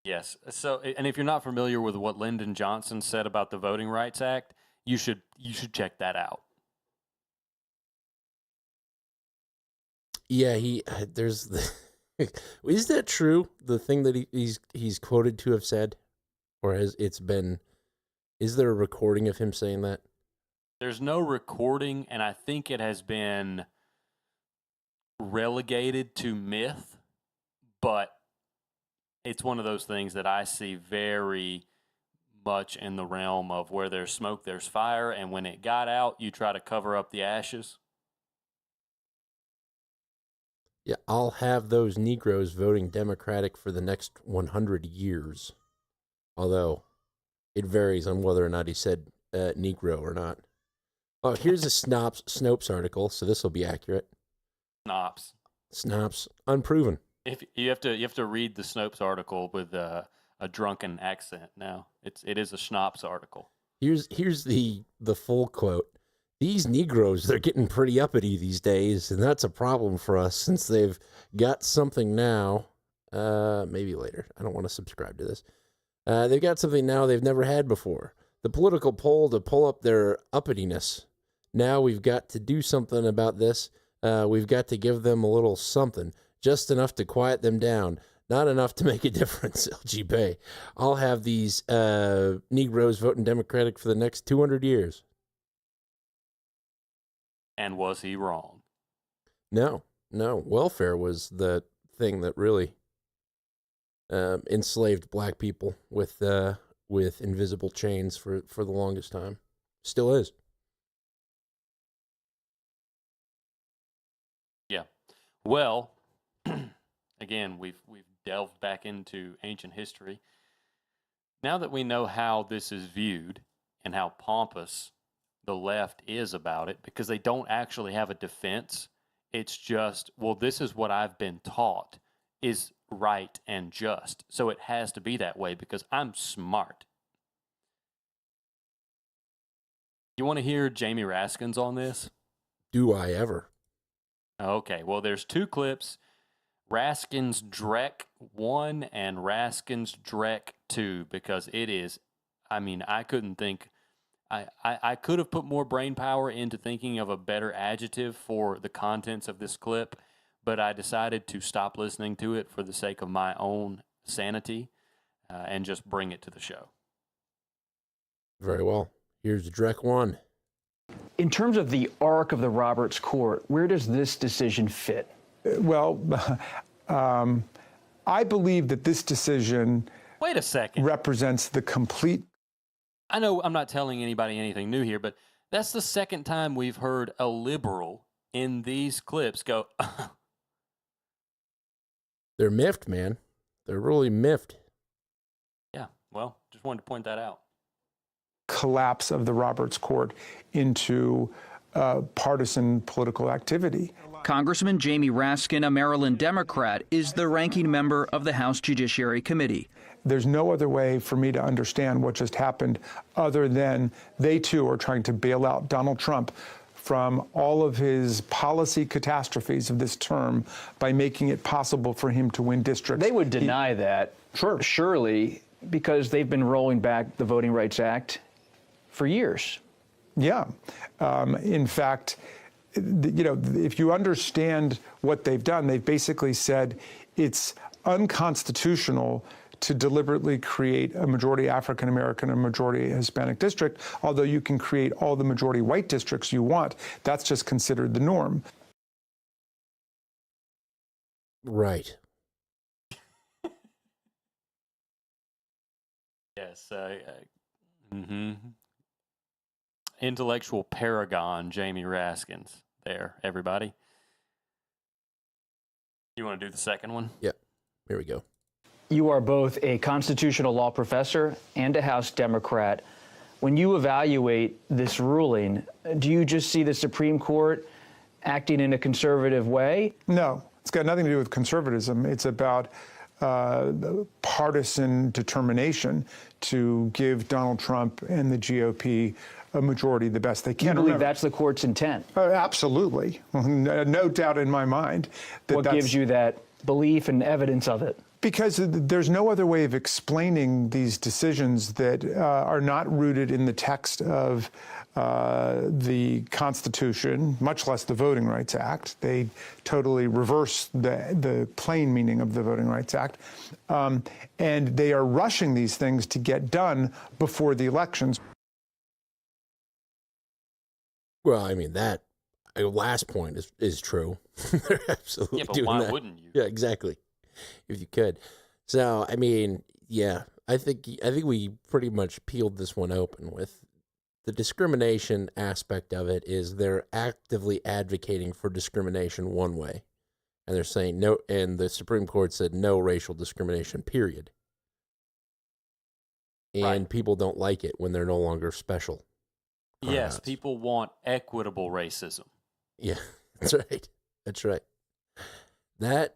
Yes. So, and if you're not familiar with what Lyndon Johnson said about the Voting Rights Act, you should check that out. Yeah, there's the is that true? The thing that he's quoted to have said, or is there a recording of him saying that? There's no recording, and I think it has been relegated to myth, but it's one of those things that I see very much in the realm of where there's smoke, there's fire, and when it got out, you try to cover up the ashes. Yeah, I'll have those Negroes voting Democratic for the next 100 years. Although, it varies on whether or not he said Negro or not. Oh, here's a Snopes article, so this will be accurate. Snopes, unproven. If you have to read the Snopes article with a drunken accent now. It is a Snopes article. Here's the full quote. These Negroes, they're getting pretty uppity these days, and that's a problem for us since they've got something now. Maybe later. I don't want to subscribe to this. They've got something now they've never had before. The political pull to pull up their uppityness. Now we've got to do something about this. We've got to give them a little something, just enough to quiet them down, not enough to make a difference. LG Bay. I'll have these Negroes voting Democratic for the next 200 years. And was he wrong? No. Welfare was the thing that really enslaved black people with invisible chains for the longest time. Still is. Yeah. Well, again, we've delved back into ancient history. Now that we know how this is viewed and how pompous the left is about it, because they don't actually have a defense. It's just, well, this is what I've been taught is right and just. So it has to be that way because I'm smart. You want to hear Jamie Raskins on this? Do I ever? Okay, well, there's two clips, Raskins Drek 1 and Raskins Drek 2, because it is I mean, I couldn't think. I could have put more brain power into thinking of a better adjective for the contents of this clip, but I decided to stop listening to it for the sake of my own sanity and just bring it to the show. Very well. Here's Drek 1. In terms of the arc of the Roberts Court, where does this decision fit? Well, I believe that this decision Wait a second. represents the complete. I know I'm not telling anybody anything new here, but that's the second time we've heard a liberal in these clips go, They're miffed, man. They're really miffed. yeah, well, just wanted to point that out. Collapse of the Roberts Court into partisan political activity. Congressman Jamie Raskin, a Maryland Democrat, is the ranking member of the House Judiciary Committee. There's no other way for me to understand what just happened other than they too are trying to bail out Donald Trump from all of his policy catastrophes of this term by making it possible for him to win districts. They would deny that, surely, because they've been rolling back the Voting Rights Act for years. Yeah. In fact, if you understand what they've done, they've basically said it's unconstitutional to deliberately create a majority African American and majority Hispanic district, although you can create all the majority white districts you want. That's just considered the norm. Right. Yes. Intellectual paragon, Jamie Raskins. There, everybody. You want to do the second one? Yep. Here we go. You are both a constitutional law professor and a House Democrat. When you evaluate this ruling, do you just see the Supreme Court acting in a conservative way? No, it's got nothing to do with conservatism. It's about partisan determination to give Donald Trump and the GOP a majority the best they can. You believe that's the court's intent? Absolutely. No doubt in my mind. What gives you that belief and evidence of it? Because there's no other way of explaining these decisions that are not rooted in the text of the Constitution, much less the Voting Rights Act. They totally reverse the plain meaning of the Voting Rights Act. And they are rushing these things to get done before the elections. Well, I mean, that last point is true. They're absolutely yeah, but doing why that. wouldn't you? Yeah, exactly. If you could. So, I mean, yeah, I think we pretty much peeled this one open with the discrimination aspect of it is they're actively advocating for discrimination one way. And they're saying no, and the Supreme Court said no racial discrimination, period. And people don't like it when they're no longer special. Yes, people want equitable racism. Yeah, that's right. That's right. That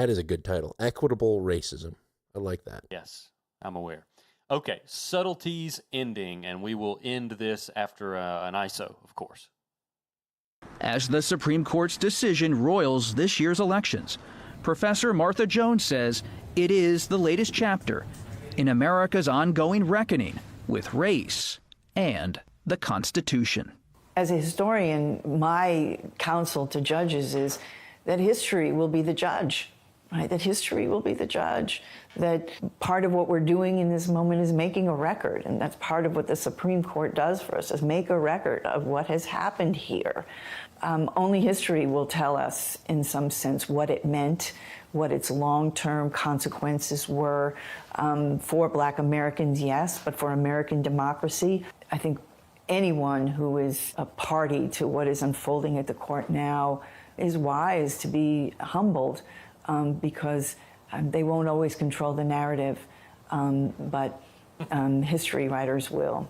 is a good title. Equitable racism. I like that. Yes, I'm aware. Okay, subtleties ending, and we will end this after an ISO, of course. As the Supreme Court's decision roils this year's elections, Professor Martha Jones says it is the latest chapter in America's ongoing reckoning with race and the Constitution. As a historian, my counsel to judges is that history will be the judge, right? That history will be the judge. That part of what we're doing in this moment is making a record, and that's part of what the Supreme Court does for us, is make a record of what has happened here. Only history will tell us, in some sense, what it meant, what its long-term consequences were for Black Americans, yes, but for American democracy. I think anyone who is a party to what is unfolding at the court now is wise to be humbled because they won't always control the narrative, but history writers will.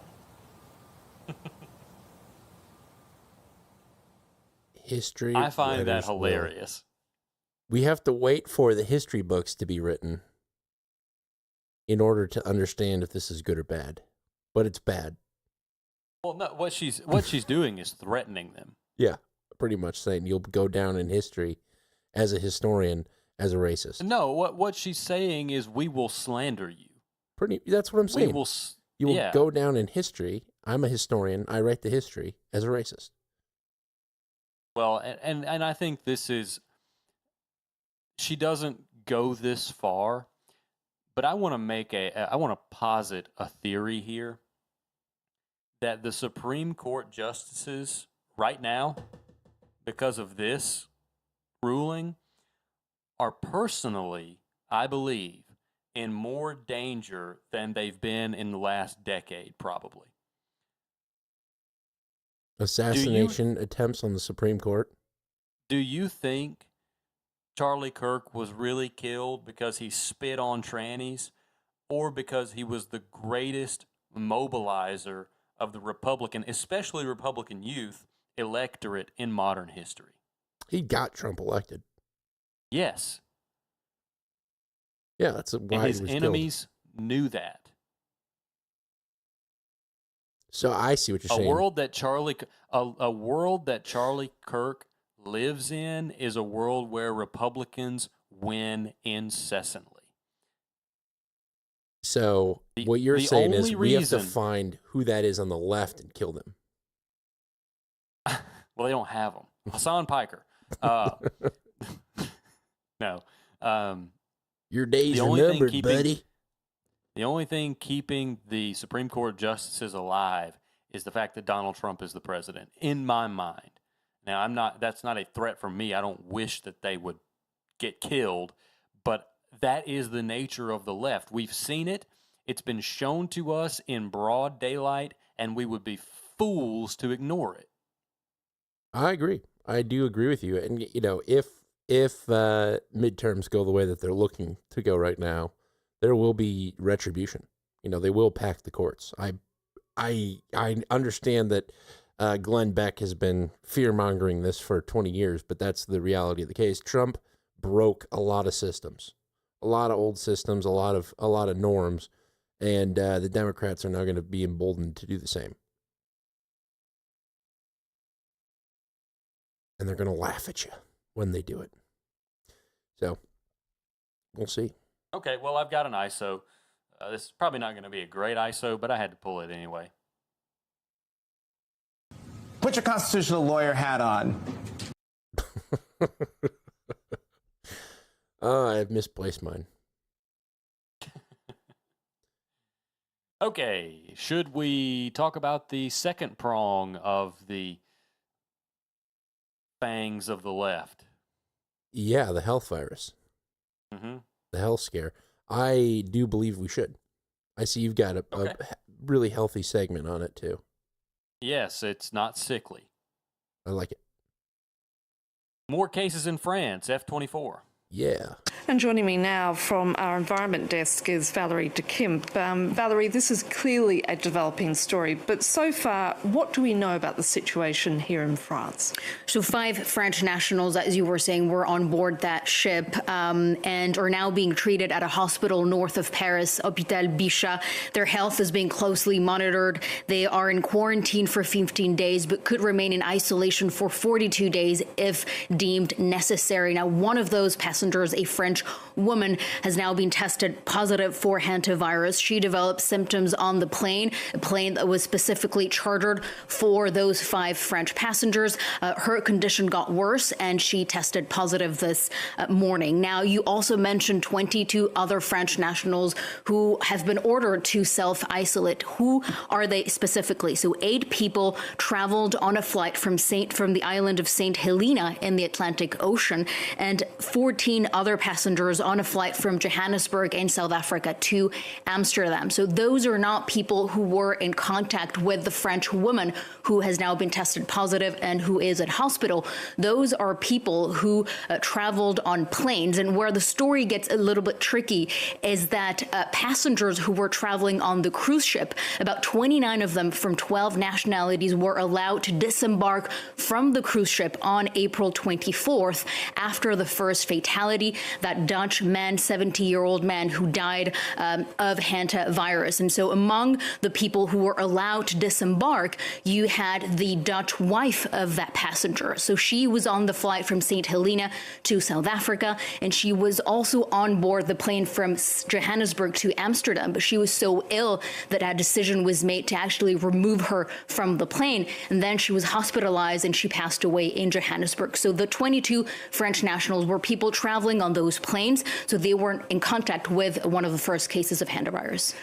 History. I find that writers hilarious. We have to wait for the history books to be written in order to understand if this is good or bad. But it's bad. Well, no, what she's doing is threatening them. Yeah, pretty much saying you'll go down in history as a historian as a racist. No, what she's saying is we will slander you. That's what I'm saying. You will yeah. go down in history. I'm a historian. I write the history as a racist. Well, and I think this is, she doesn't go this far, but I want to posit a theory here that the Supreme Court justices right now, because of this ruling, are personally, I believe, in more danger than they've been in the last decade, probably. Assassination attempts on the Supreme Court. Do you think Charlie Kirk was really killed because he spit on trannies, or because he was the greatest mobilizer of the Republican, especially Republican youth, electorate in modern history? He got Trump elected. Yes. Yeah, that's why and his he was enemies knew that. So I see what you're saying. A world that Charlie Kirk lives in is a world where Republicans win incessantly. So what you're saying is we have to reason- find who that is on the left and kill them. Well, they don't have them. Hassan Piker. No. Your days are numbered, buddy. The only thing keeping the Supreme Court justices alive is the fact that Donald Trump is the president, in my mind. Now, that's not a threat from me. I don't wish that they would get killed, but that is the nature of the left. We've seen it. It's been shown to us in broad daylight, and we would be fools to ignore it. I agree. I do agree with you. And, if midterms go the way that they're looking to go right now, there will be retribution. They will pack the courts. I understand that Glenn Beck has been fear-mongering this for 20 years, but that's the reality of the case. Trump broke a lot of systems, a lot of old systems, a lot of norms, and the Democrats are now going to be emboldened to do the same. And they're going to laugh at you when they do it. So, we'll see. Okay, well, I've got an ISO. This is probably not going to be a great ISO, but I had to pull it anyway. Put your constitutional lawyer hat on. I've misplaced mine. Okay, should we talk about the second prong of the fangs of the left? Yeah, the health virus. Mm-hmm. The health scare. I do believe we should. I see you've got a really healthy segment on it, too. Yes, it's not sickly. I like it. More cases in France, F24. Yeah. And joining me now from our environment desk is Valerie de Kemp. Valerie, this is clearly a developing story, but so far, what do we know about the situation here in France? So 5 French nationals, as you were saying, were on board that ship and are now being treated at a hospital north of Paris, Hôpital Bichat. Their health is being closely monitored. They are in quarantine for 15 days, but could remain in isolation for 42 days if deemed necessary. Now, one of those passengers, a French woman, has now been tested positive for hantavirus. She developed symptoms on the plane, a plane that was specifically chartered for those 5 French passengers. Her condition got worse, and she tested positive this morning. Now, you also mentioned 22 other French nationals who have been ordered to self-isolate. Who are they specifically? So 8 people traveled on a flight from the island of St. Helena in the Atlantic Ocean, and 14 other passengers on a flight from Johannesburg in South Africa to Amsterdam. So those are not people who were in contact with the French woman who has now been tested positive and who is at hospital. Those are people who traveled on planes. And where the story gets a little bit tricky is that passengers who were traveling on the cruise ship, about 29 of them from 12 nationalities, were allowed to disembark from the cruise ship on April 24th after the first fatality. that Dutch man, 70-year-old man who died of hantavirus. And so among the people who were allowed to disembark, you had the Dutch wife of that passenger. So she was on the flight from St. Helena to South Africa, and she was also on board the plane from Johannesburg to Amsterdam. But she was so ill that a decision was made to actually remove her from the plane. And then she was hospitalized and she passed away in Johannesburg. So the 22 French nationals were people traveling on those planes. So they weren't in contact with one of the first cases of hantavirus.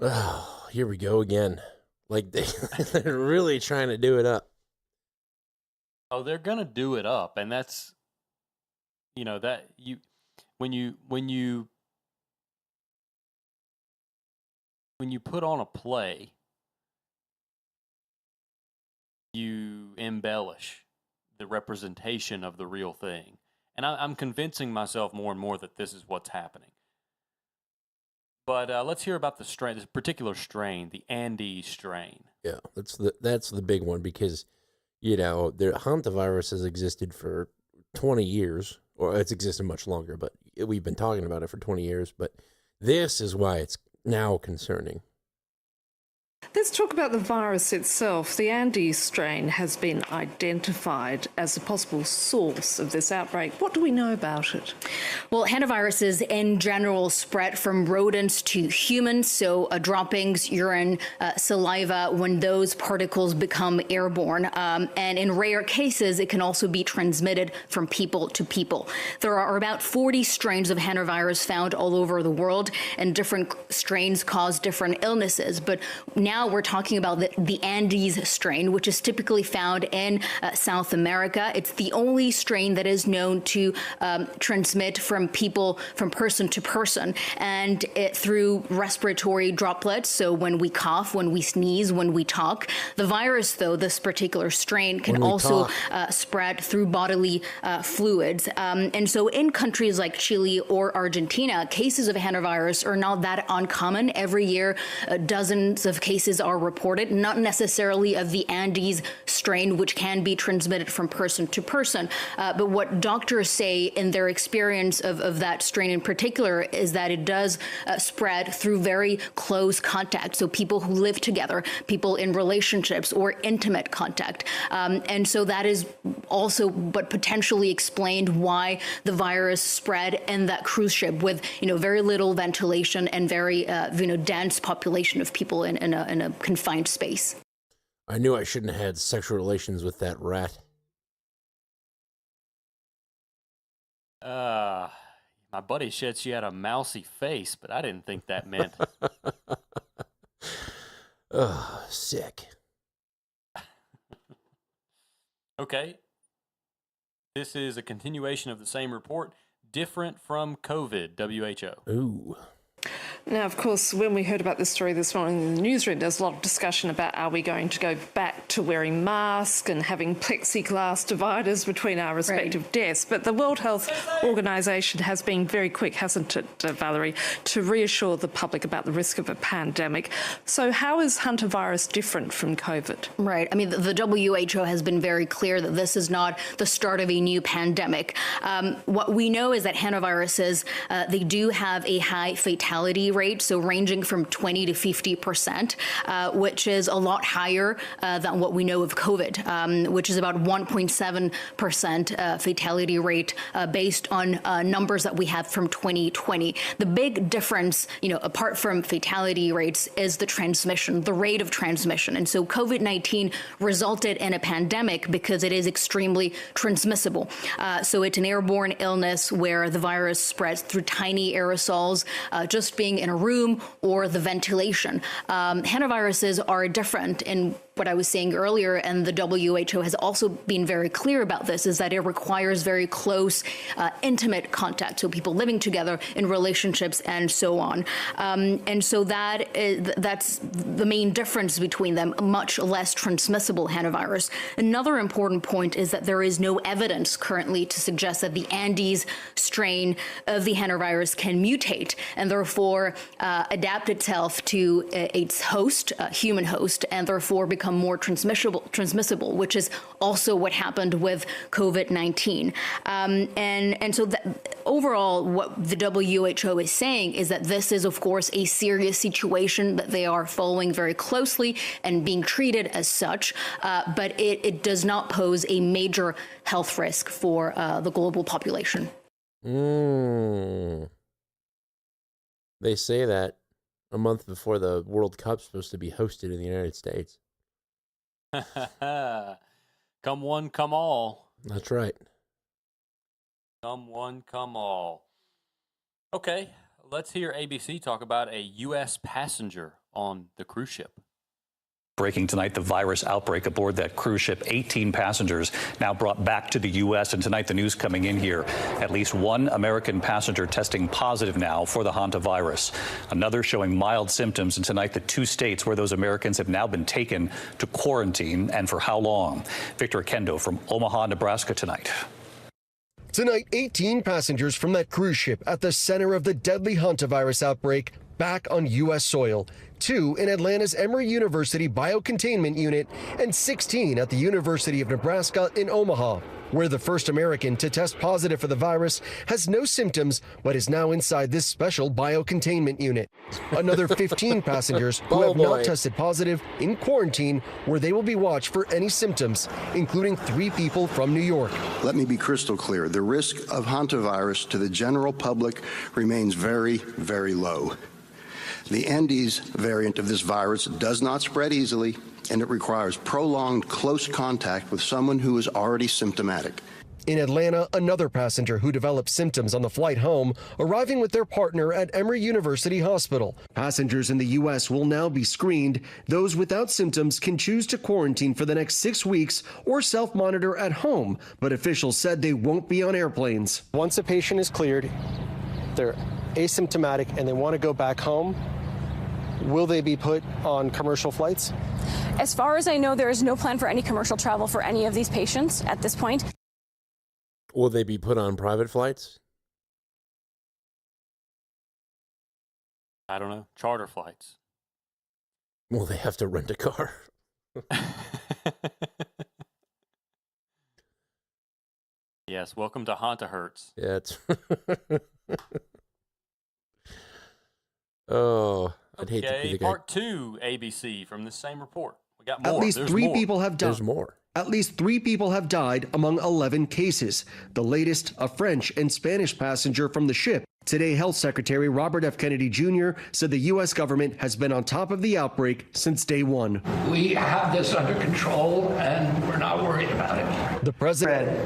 Oh, here we go again. Like they're really trying to do it up. Oh, they're going to do it up. And that's, that when you put on a play, you embellish the representation of the real thing. And I'm convincing myself more and more that this is what's happening. But let's hear about this particular strain, the Andes strain. Yeah, that's the big one because, the hantavirus has existed for 20 years, or it's existed much longer, but we've been talking about it for 20 years. But this is why it's now concerning. Let's talk about the virus itself. The Andes strain has been identified as a possible source of this outbreak. What do we know about it? Well, hantaviruses in general spread from rodents to humans, so droppings, urine, saliva, when those particles become airborne. And in rare cases, it can also be transmitted from people to people. There are about 40 strains of hantavirus found all over the world, and different strains cause different illnesses. But now we're talking about the Andes strain, which is typically found in South America. It's the only strain that is known to transmit from people, from person to person, and through respiratory droplets. So when we cough, when we sneeze, when we talk. The virus, though, this particular strain can also spread through bodily fluids. And so in countries like Chile or Argentina, cases of hantavirus are not that uncommon. Every year, dozens of cases are reported, not necessarily of the Andes strain, which can be transmitted from person to person. But what doctors say in their experience of that strain in particular is that it does spread through very close contact. So people who live together, people in relationships or intimate contact. And so that is also what potentially explained why the virus spread in that cruise ship with, very little ventilation and very, dense population of people in a confined space. I knew I shouldn't have had sexual relations with that rat. My buddy said she had a mousy face, but I didn't think that meant. Ugh, sick. Okay. This is a continuation of the same report, different from COVID, WHO. Ooh. Now, of course, when we heard about this story this morning in the newsroom, there's a lot of discussion about are we going to go back to wearing masks and having plexiglass dividers between our respective desks. But the World Health Organization has been very quick, hasn't it, Valerie, to reassure the public about the risk of a pandemic. So how is hantavirus different from COVID? Right. I mean, the WHO has been very clear that this is not the start of a new pandemic. What we know is that hantaviruses, they do have a high fatality rate, so ranging from 20 to 50%, which is a lot higher than what we know of COVID, which is about 1.7% fatality rate based on numbers that we have from 2020. The big difference, apart from fatality rates, is the transmission, the rate of transmission. And so COVID-19 resulted in a pandemic because it is extremely transmissible. So it's an airborne illness where the virus spreads through tiny aerosols, just being in a room or the ventilation. Hantaviruses are different in what I was saying earlier, and the WHO has also been very clear about this, is that it requires very close, intimate contact, so people living together in relationships and so on. And so that's the main difference between them, much less transmissible hantavirus. Another important point is that there is no evidence currently to suggest that the Andes strain of the hantavirus can mutate and therefore adapt itself to its host, human host, and therefore become become more transmissible, which is also what happened with COVID-19. And so overall, what the WHO is saying is that this is, of course, a serious situation that they are following very closely and being treated as such, but it does not pose a major health risk for the global population. They say that a month before the World Cup's supposed to be hosted in the United States. Come one, come all. That's right. Come one, come all. Okay, let's hear ABC talk about a U.S. passenger on the cruise ship. Breaking tonight, the virus outbreak aboard that cruise ship. 18 passengers now brought back to the U.S. And tonight, the news coming in here. At least one American passenger testing positive now for the hantavirus. Another showing mild symptoms. And tonight, the 2 states where those Americans have now been taken to quarantine, and for how long. Victor Kendo from Omaha, Nebraska tonight. Tonight, 18 passengers from that cruise ship at the center of the deadly hantavirus outbreak back on U.S. soil. 2 in Atlanta's Emory University Biocontainment Unit and 16 at the University of Nebraska in Omaha, where the first American to test positive for the virus has no symptoms but is now inside this special biocontainment unit. Another 15 passengers who have not tested positive in quarantine, where they will be watched for any symptoms, including 3 people from New York. Let me be crystal clear. The risk of hantavirus to the general public remains very, very low. The Andes variant of this virus does not spread easily, and it requires prolonged close contact with someone who is already symptomatic. In Atlanta, another passenger who developed symptoms on the flight home, arriving with their partner at Emory University Hospital. Passengers in the U.S. will now be screened. Those without symptoms can choose to quarantine for the next 6 weeks or self-monitor at home, but officials said they won't be on airplanes. Once a patient is cleared, they're asymptomatic and they want to go back home, will they be put on commercial flights? As far as I know, there is no plan for any commercial travel for any of these patients at this point. Will they be put on private flights? I don't know. Charter flights. Will they have to rent a car? Yes, welcome to Hantahertz. Yeah, it's... Oh, I'd hate to be the guy. Part 2, ABC, from the same report. We got more. At least There's 3 more. people have died. There's more. At least 3 people have died among 11 cases. The latest, a French and Spanish passenger from the ship. Today, Health Secretary Robert F. Kennedy Jr. said the U.S. government has been on top of the outbreak since day one. We have this under control, and we're not worried about it. The president...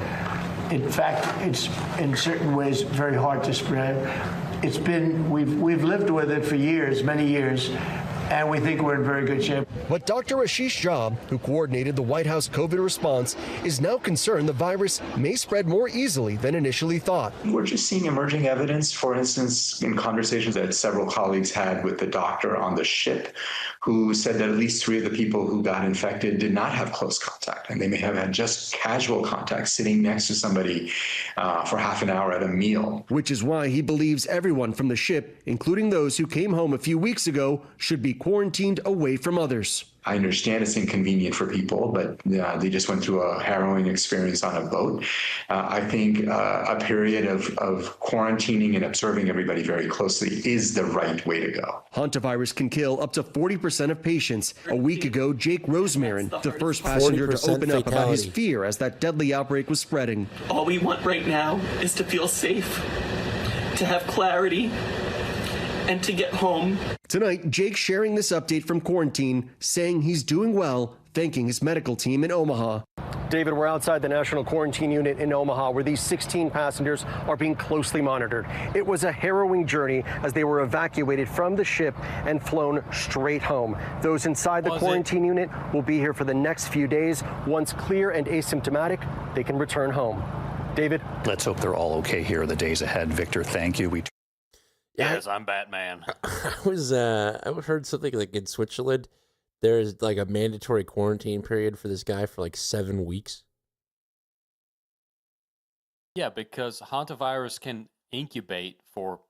In fact, it's in certain ways very hard to spread. It's been, we've lived with it for years, many years, and we think we're in very good shape. But Dr. Ashish Jha, who coordinated the White House COVID response, is now concerned the virus may spread more easily than initially thought. We're just seeing emerging evidence, for instance, in conversations that several colleagues had with the doctor on the ship, who said that at least 3 of the people who got infected did not have close contact, and they may have had just casual contact sitting next to somebody for half an hour at a meal. Which is why he believes everyone from the ship, including those who came home a few weeks ago, should be quarantined away from others. I understand it's inconvenient for people, but they just went through a harrowing experience on a boat. I think a period of quarantining and observing everybody very closely is the right way to go. Hantavirus can kill up to 40% of patients. A week ago, Jake Rosemarin, the first passenger to open up about his fear as that deadly outbreak was spreading. All we want right now is to feel safe, to have clarity, and to get home. Tonight, Jake sharing this update from quarantine, saying he's doing well, thanking his medical team in Omaha. David, we're outside the National Quarantine Unit in Omaha, where these 16 passengers are being closely monitored. It was a harrowing journey as they were evacuated from the ship and flown straight home. Those inside the quarantine unit will be here for the next few days. Once clear and asymptomatic, they can return home. David? Let's hope they're all okay here in the days ahead. Victor, thank you. Yes, I'm Batman. I heard something like in Switzerland, there's like a mandatory quarantine period for this guy for like 7 weeks. Yeah, because hantavirus can incubate for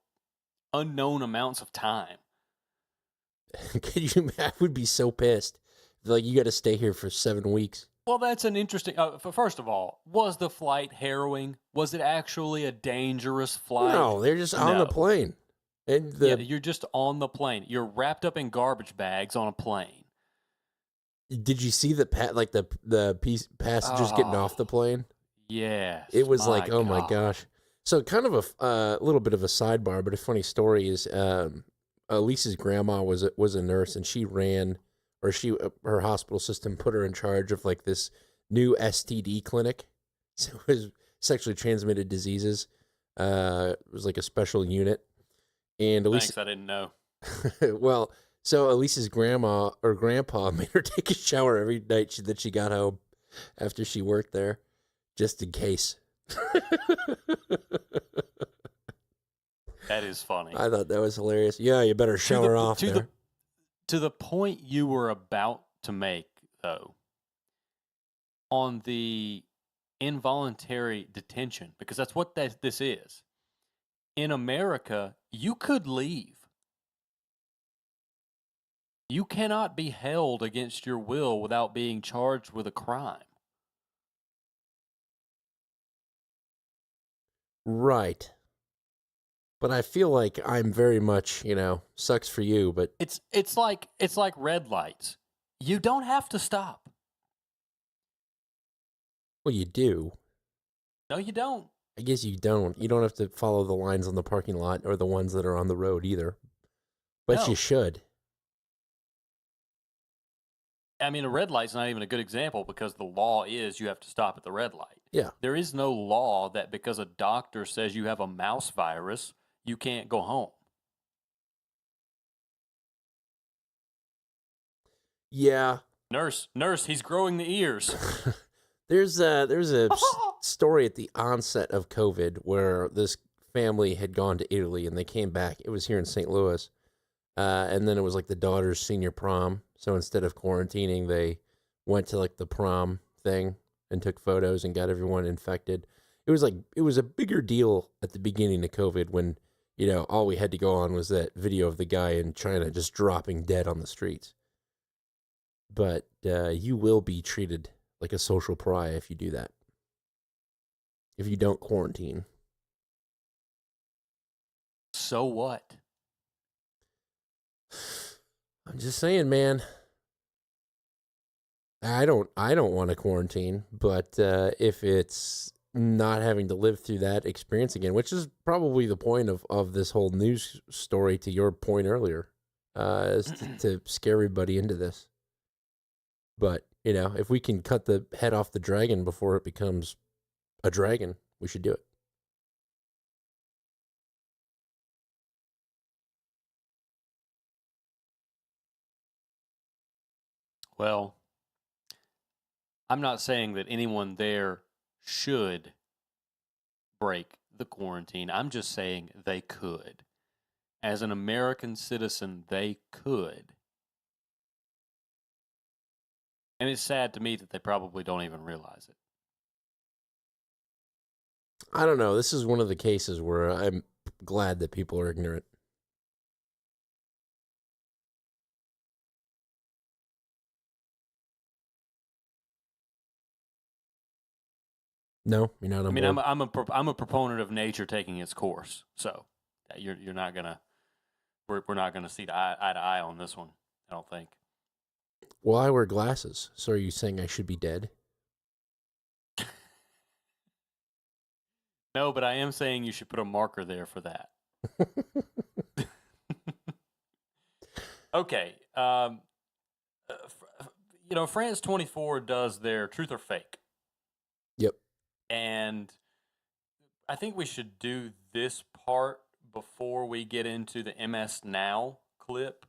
unknown amounts of time. I would be so pissed Like, you got to stay here for 7 weeks. Well, that's an interesting. First of all, was the flight harrowing? Was it actually a dangerous flight? No, they're just on the plane. And yeah, you're just on the plane. You're wrapped up in garbage bags on a plane. Did you see the passengers getting off the plane? Yes. It was my like, oh my God. gosh. So kind of a little bit of a sidebar, but a funny story is Elise's grandma was a nurse, and she ran, or her hospital system put her in charge of like this new STD clinic. So it was sexually transmitted diseases. It was like a special unit. And Elise, Thanks, I didn't know. well, so Elise's grandma or grandpa made her take a shower every night that she got home after she worked there, just in case. That is funny. I thought that was hilarious. Yeah, you better shower off there. To the point you were about to make, though, on the involuntary detention, because that's what this is. In America, you could leave. You cannot be held against your will without being charged with a crime. Right. But I feel like I'm very much, sucks for you, but It's like red lights. You don't have to stop. well, you do. No, you don't. I guess you don't. You don't have to follow the lines on the parking lot or the ones that are on the road either. But No. you should. I mean, a red light's not even a good example because the law is you have to stop at the red light. Yeah. There is no law that because a doctor says you have a mouse virus, you can't go home. Yeah. Nurse, he's growing the ears. There's a story at the onset of COVID where this family had gone to Italy and they came back. It was here in St. Louis. And then it was like the daughter's senior prom. So instead of quarantining, they went to like the prom thing and took photos and got everyone infected. It was a bigger deal at the beginning of COVID when, all we had to go on was that video of the guy in China just dropping dead on the streets. But you will be treated like a social pariah if you do that. If you don't quarantine. So what? I'm just saying, man. I don't want to quarantine, but if it's not having to live through that experience again, which is probably the point of this whole news story, to your point earlier, is to scare everybody into this. But, if we can cut the head off the dragon before it becomes a dragon, we should do it. Well, I'm not saying that anyone there should break the quarantine. I'm just saying they could. As an American citizen, they could. And it's sad to me that they probably don't even realize it. I don't know. This is one of the cases where I'm glad that people are ignorant. No, you're not on board. I'm a proponent of nature taking its course. So you're not gonna we're not gonna see eye to eye on this one. I don't think. Well, I wear glasses, so are you saying I should be dead? No, but I am saying you should put a marker there for that. Okay. France 24 does their truth or fake. Yep. And I think we should do this part before we get into the MS Now clip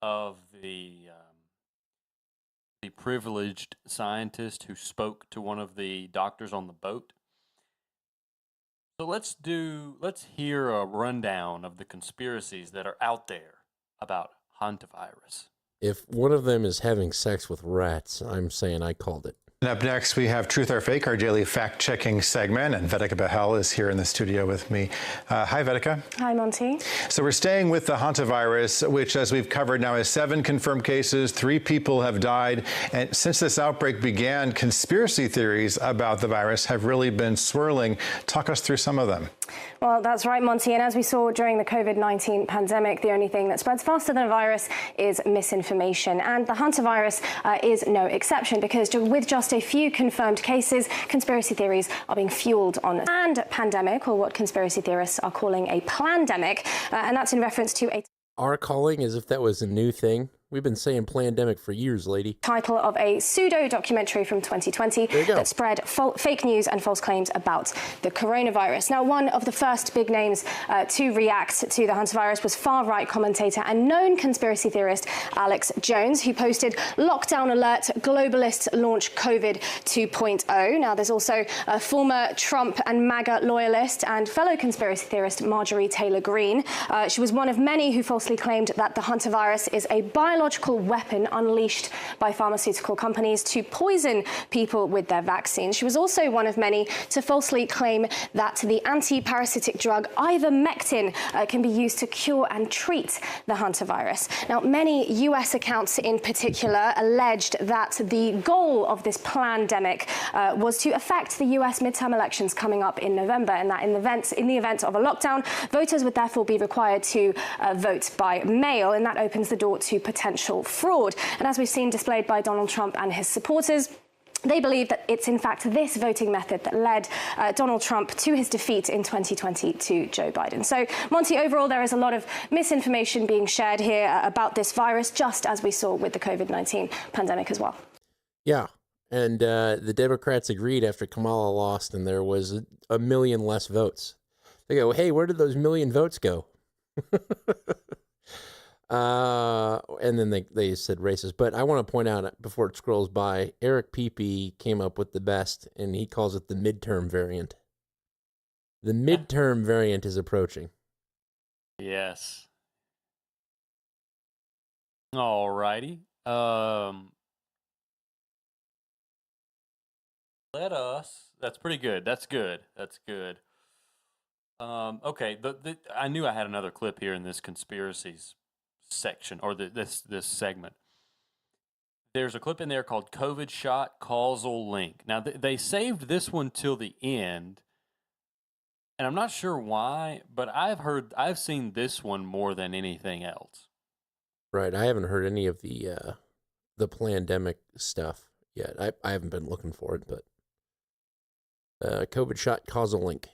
of the privileged scientist who spoke to one of the doctors on the boat. So let's hear a rundown of the conspiracies that are out there about hantavirus. If one of them is having sex with rats, I'm saying I called it. And up next, we have Truth or Fake, our daily fact-checking segment, and Vedika Bahel is here in the studio with me. Hi, Vedika. Hi, Monty. So we're staying with the hantavirus, which, as we've covered now, has 7 confirmed cases. 3 people have died. And since this outbreak began, conspiracy theories about the virus have really been swirling. Talk us through some of them. Well, that's right, Monty. And as we saw during the COVID-19 pandemic, the only thing that spreads faster than a virus is misinformation. And the hantavirus is no exception, because with just a few confirmed cases, conspiracy theories are being fueled on and pandemic, or what conspiracy theorists are calling a plandemic. And that's in reference to a Are calling as if that was a new thing. We've been saying plandemic for years, lady. Title of a pseudo-documentary from 2020 that spread fake news and false claims about the coronavirus. Now, one of the first big names to react to the hantavirus was far-right commentator and known conspiracy theorist Alex Jones, who posted, "Lockdown alert, globalists launch COVID 2.0. Now, there's also a former Trump and MAGA loyalist and fellow conspiracy theorist Marjorie Taylor Greene. She was one of many who falsely claimed that the hantavirus is a biological weapon unleashed by pharmaceutical companies to poison people with their vaccines. She was also one of many to falsely claim that the anti-parasitic drug ivermectin can be used to cure and treat the hantavirus. Now, many US accounts in particular alleged that the goal of this plandemic was to affect the US midterm elections coming up in November, and that in the event of a lockdown, voters would therefore be required to vote by mail, and that opens the door to potential fraud. And as we've seen displayed by Donald Trump and his supporters, they believe that it's in fact this voting method that led Donald Trump to his defeat in 2020 to Joe Biden. So, Monty, overall, there is a lot of misinformation being shared here about this virus, just as we saw with the COVID-19 pandemic as well. Yeah. And the Democrats agreed after Kamala lost and there was a million less votes. They go, hey, where did those million votes go? And then they said racist. But I want to point out, before it scrolls by, Eric Pepe came up with the best, and he calls it the midterm variant. The midterm variant is approaching. Yes. All righty. That's pretty good. That's good. That's good. Okay. I knew I had another clip here in this conspiracies section, or this segment. There's a clip in there called COVID shot causal link. Now, they saved this one till the end, and I'm not sure why, but I've seen this one more than anything else. Right. I haven't heard any of the plandemic stuff yet. I haven't been looking for it, but COVID shot causal link.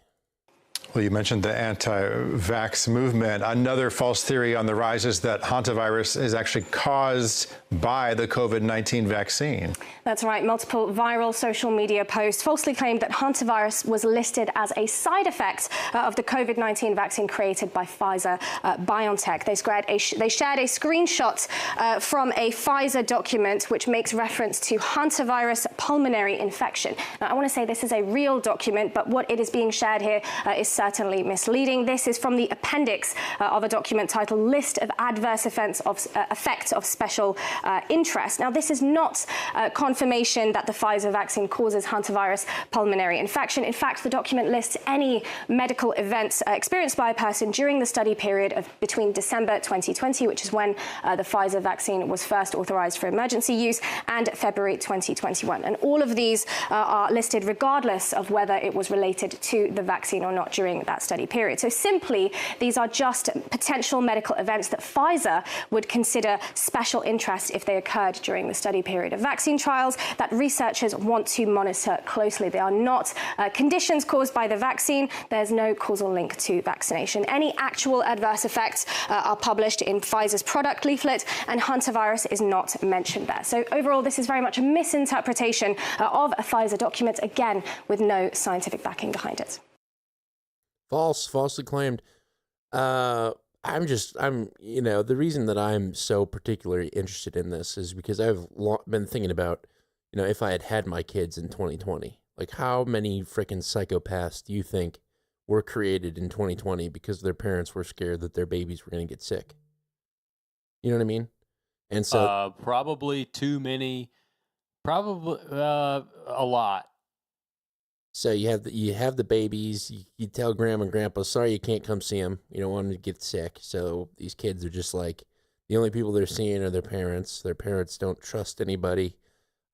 Well, you mentioned the anti-vax movement. Another false theory on the rise is that hantavirus is actually caused by the COVID-19 vaccine. That's right. Multiple viral social media posts falsely claimed that hantavirus was listed as a side effect of the COVID-19 vaccine created by Pfizer BioNTech. They shared a screenshot from a Pfizer document which makes reference to hantavirus pulmonary infection. Now, I want to say this is a real document, but what it is being shared here is certainly misleading. This is from the appendix of a document titled List of Adverse Effects of Special Interest. Now, this is not confirmation that the Pfizer vaccine causes hantavirus pulmonary infection. In fact, the document lists any medical events experienced by a person during the study period of between December 2020, which is when the Pfizer vaccine was first authorized for emergency use, and February 2021. And all of these are listed regardless of whether it was related to the vaccine or not during that study period. So simply, these are just potential medical events that Pfizer would consider special interest if they occurred during the study period of vaccine trials that researchers want to monitor closely. They are not conditions caused by the vaccine. There's no causal link to vaccination. Any actual adverse effects are published in Pfizer's product leaflet, and hantavirus is not mentioned there. So overall, this is very much a misinterpretation of a Pfizer document, again, with no scientific backing behind it. Falsely claimed. The reason that I'm so particularly interested in this is because I've been thinking about, if I had my kids in 2020, like how many freaking psychopaths do you think were created in 2020 because their parents were scared that their babies were going to get sick? You know what I mean? And so probably too many Probably a lot. So you have the babies. You tell grandma and grandpa, sorry, you can't come see them. You don't want them to get sick. So these kids are just like, the only people they're seeing are their parents. Their parents don't trust anybody.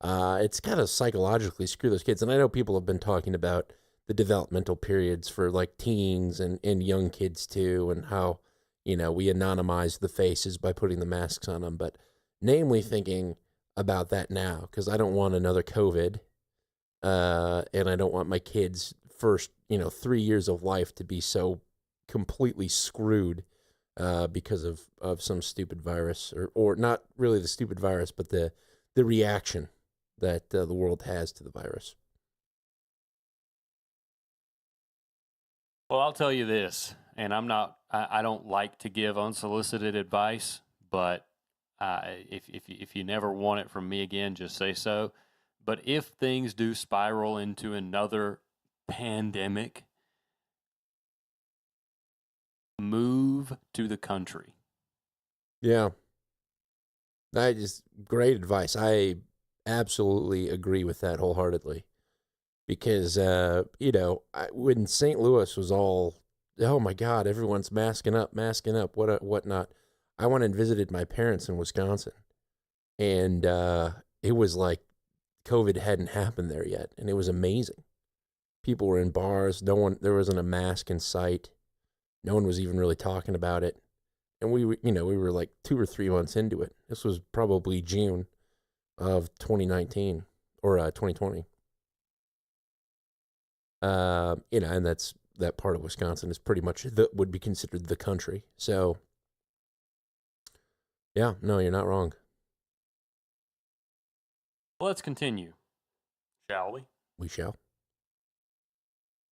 It's kind of psychologically screw those kids. And I know people have been talking about the developmental periods for like teens and young kids too, and how, we anonymize the faces by putting the masks on them. But namely thinking about that now, because I don't want another COVID. And I don't want my kids' first, 3 years of life to be so completely screwed because of some stupid virus, or not really the stupid virus, but the reaction that the world has to the virus. Well, I'll tell you this, and I don't like to give unsolicited advice, but if you never want it from me again, just say so. But if things do spiral into another pandemic, move to the country. Yeah. That is great advice. I absolutely agree with that wholeheartedly. Because, when St. Louis was all, oh my God, everyone's masking up, whatnot. I went and visited my parents in Wisconsin. And it was like, COVID hadn't happened there yet, and it was amazing. People were in bars. There wasn't a mask in sight. No one was even really talking about it. And we were like 2 or 3 months into it. This was probably June of 2019 or 2020. And that part of Wisconsin is pretty much would be considered the country. So, yeah, no, you're not wrong. Let's continue, shall we? We shall.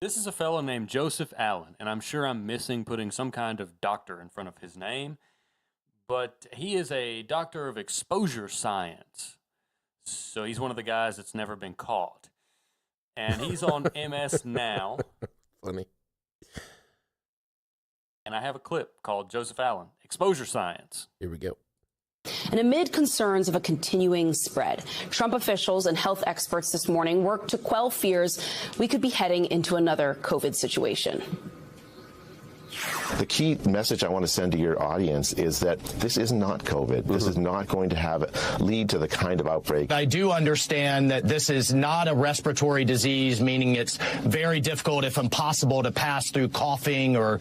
This is a fellow named Joseph Allen, and I'm sure I'm missing putting some kind of doctor in front of his name, but he is a doctor of exposure science. So he's one of the guys that's never been caught. And he's on MS Now. Funny. And I have a clip called Joseph Allen, Exposure Science. Here we go. And amid concerns of a continuing spread, Trump officials and health experts this morning worked to quell fears we could be heading into another COVID situation. The key message I want to send to your audience is that this is not COVID. This is not going to lead to the kind of outbreak. I do understand that this is not a respiratory disease, meaning it's very difficult, if impossible, to pass through coughing or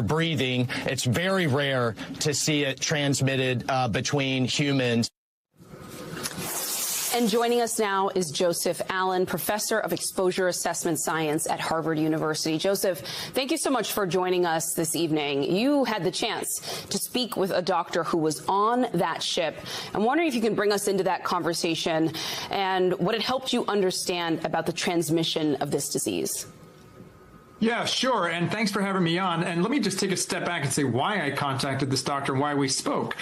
breathing. It's very rare to see it transmitted between humans. And joining us now is Joseph Allen, professor of exposure assessment science at Harvard University. Joseph, thank you so much for joining us this evening. You had the chance to speak with a doctor who was on that ship. I'm wondering if you can bring us into that conversation and what it helped you understand about the transmission of this disease. Yeah, sure. And thanks for having me on. And let me just take a step back and say why I contacted this doctor and why we spoke.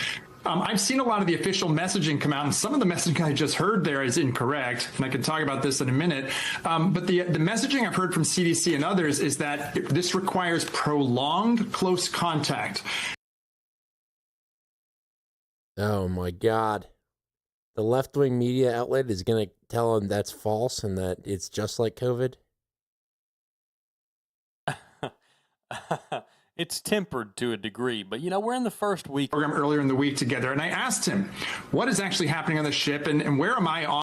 I've seen a lot of the official messaging come out, and some of the messaging I just heard there is incorrect, and I can talk about this in a minute. But the messaging I've heard from CDC and others is that this requires prolonged close contact. Oh, my God. The left-wing media outlet is going to tell them that's false and that it's just like COVID? It's tempered to a degree, but we're in the first week. Program earlier in the week together, and I asked him, what is actually happening on the ship, and where am I on?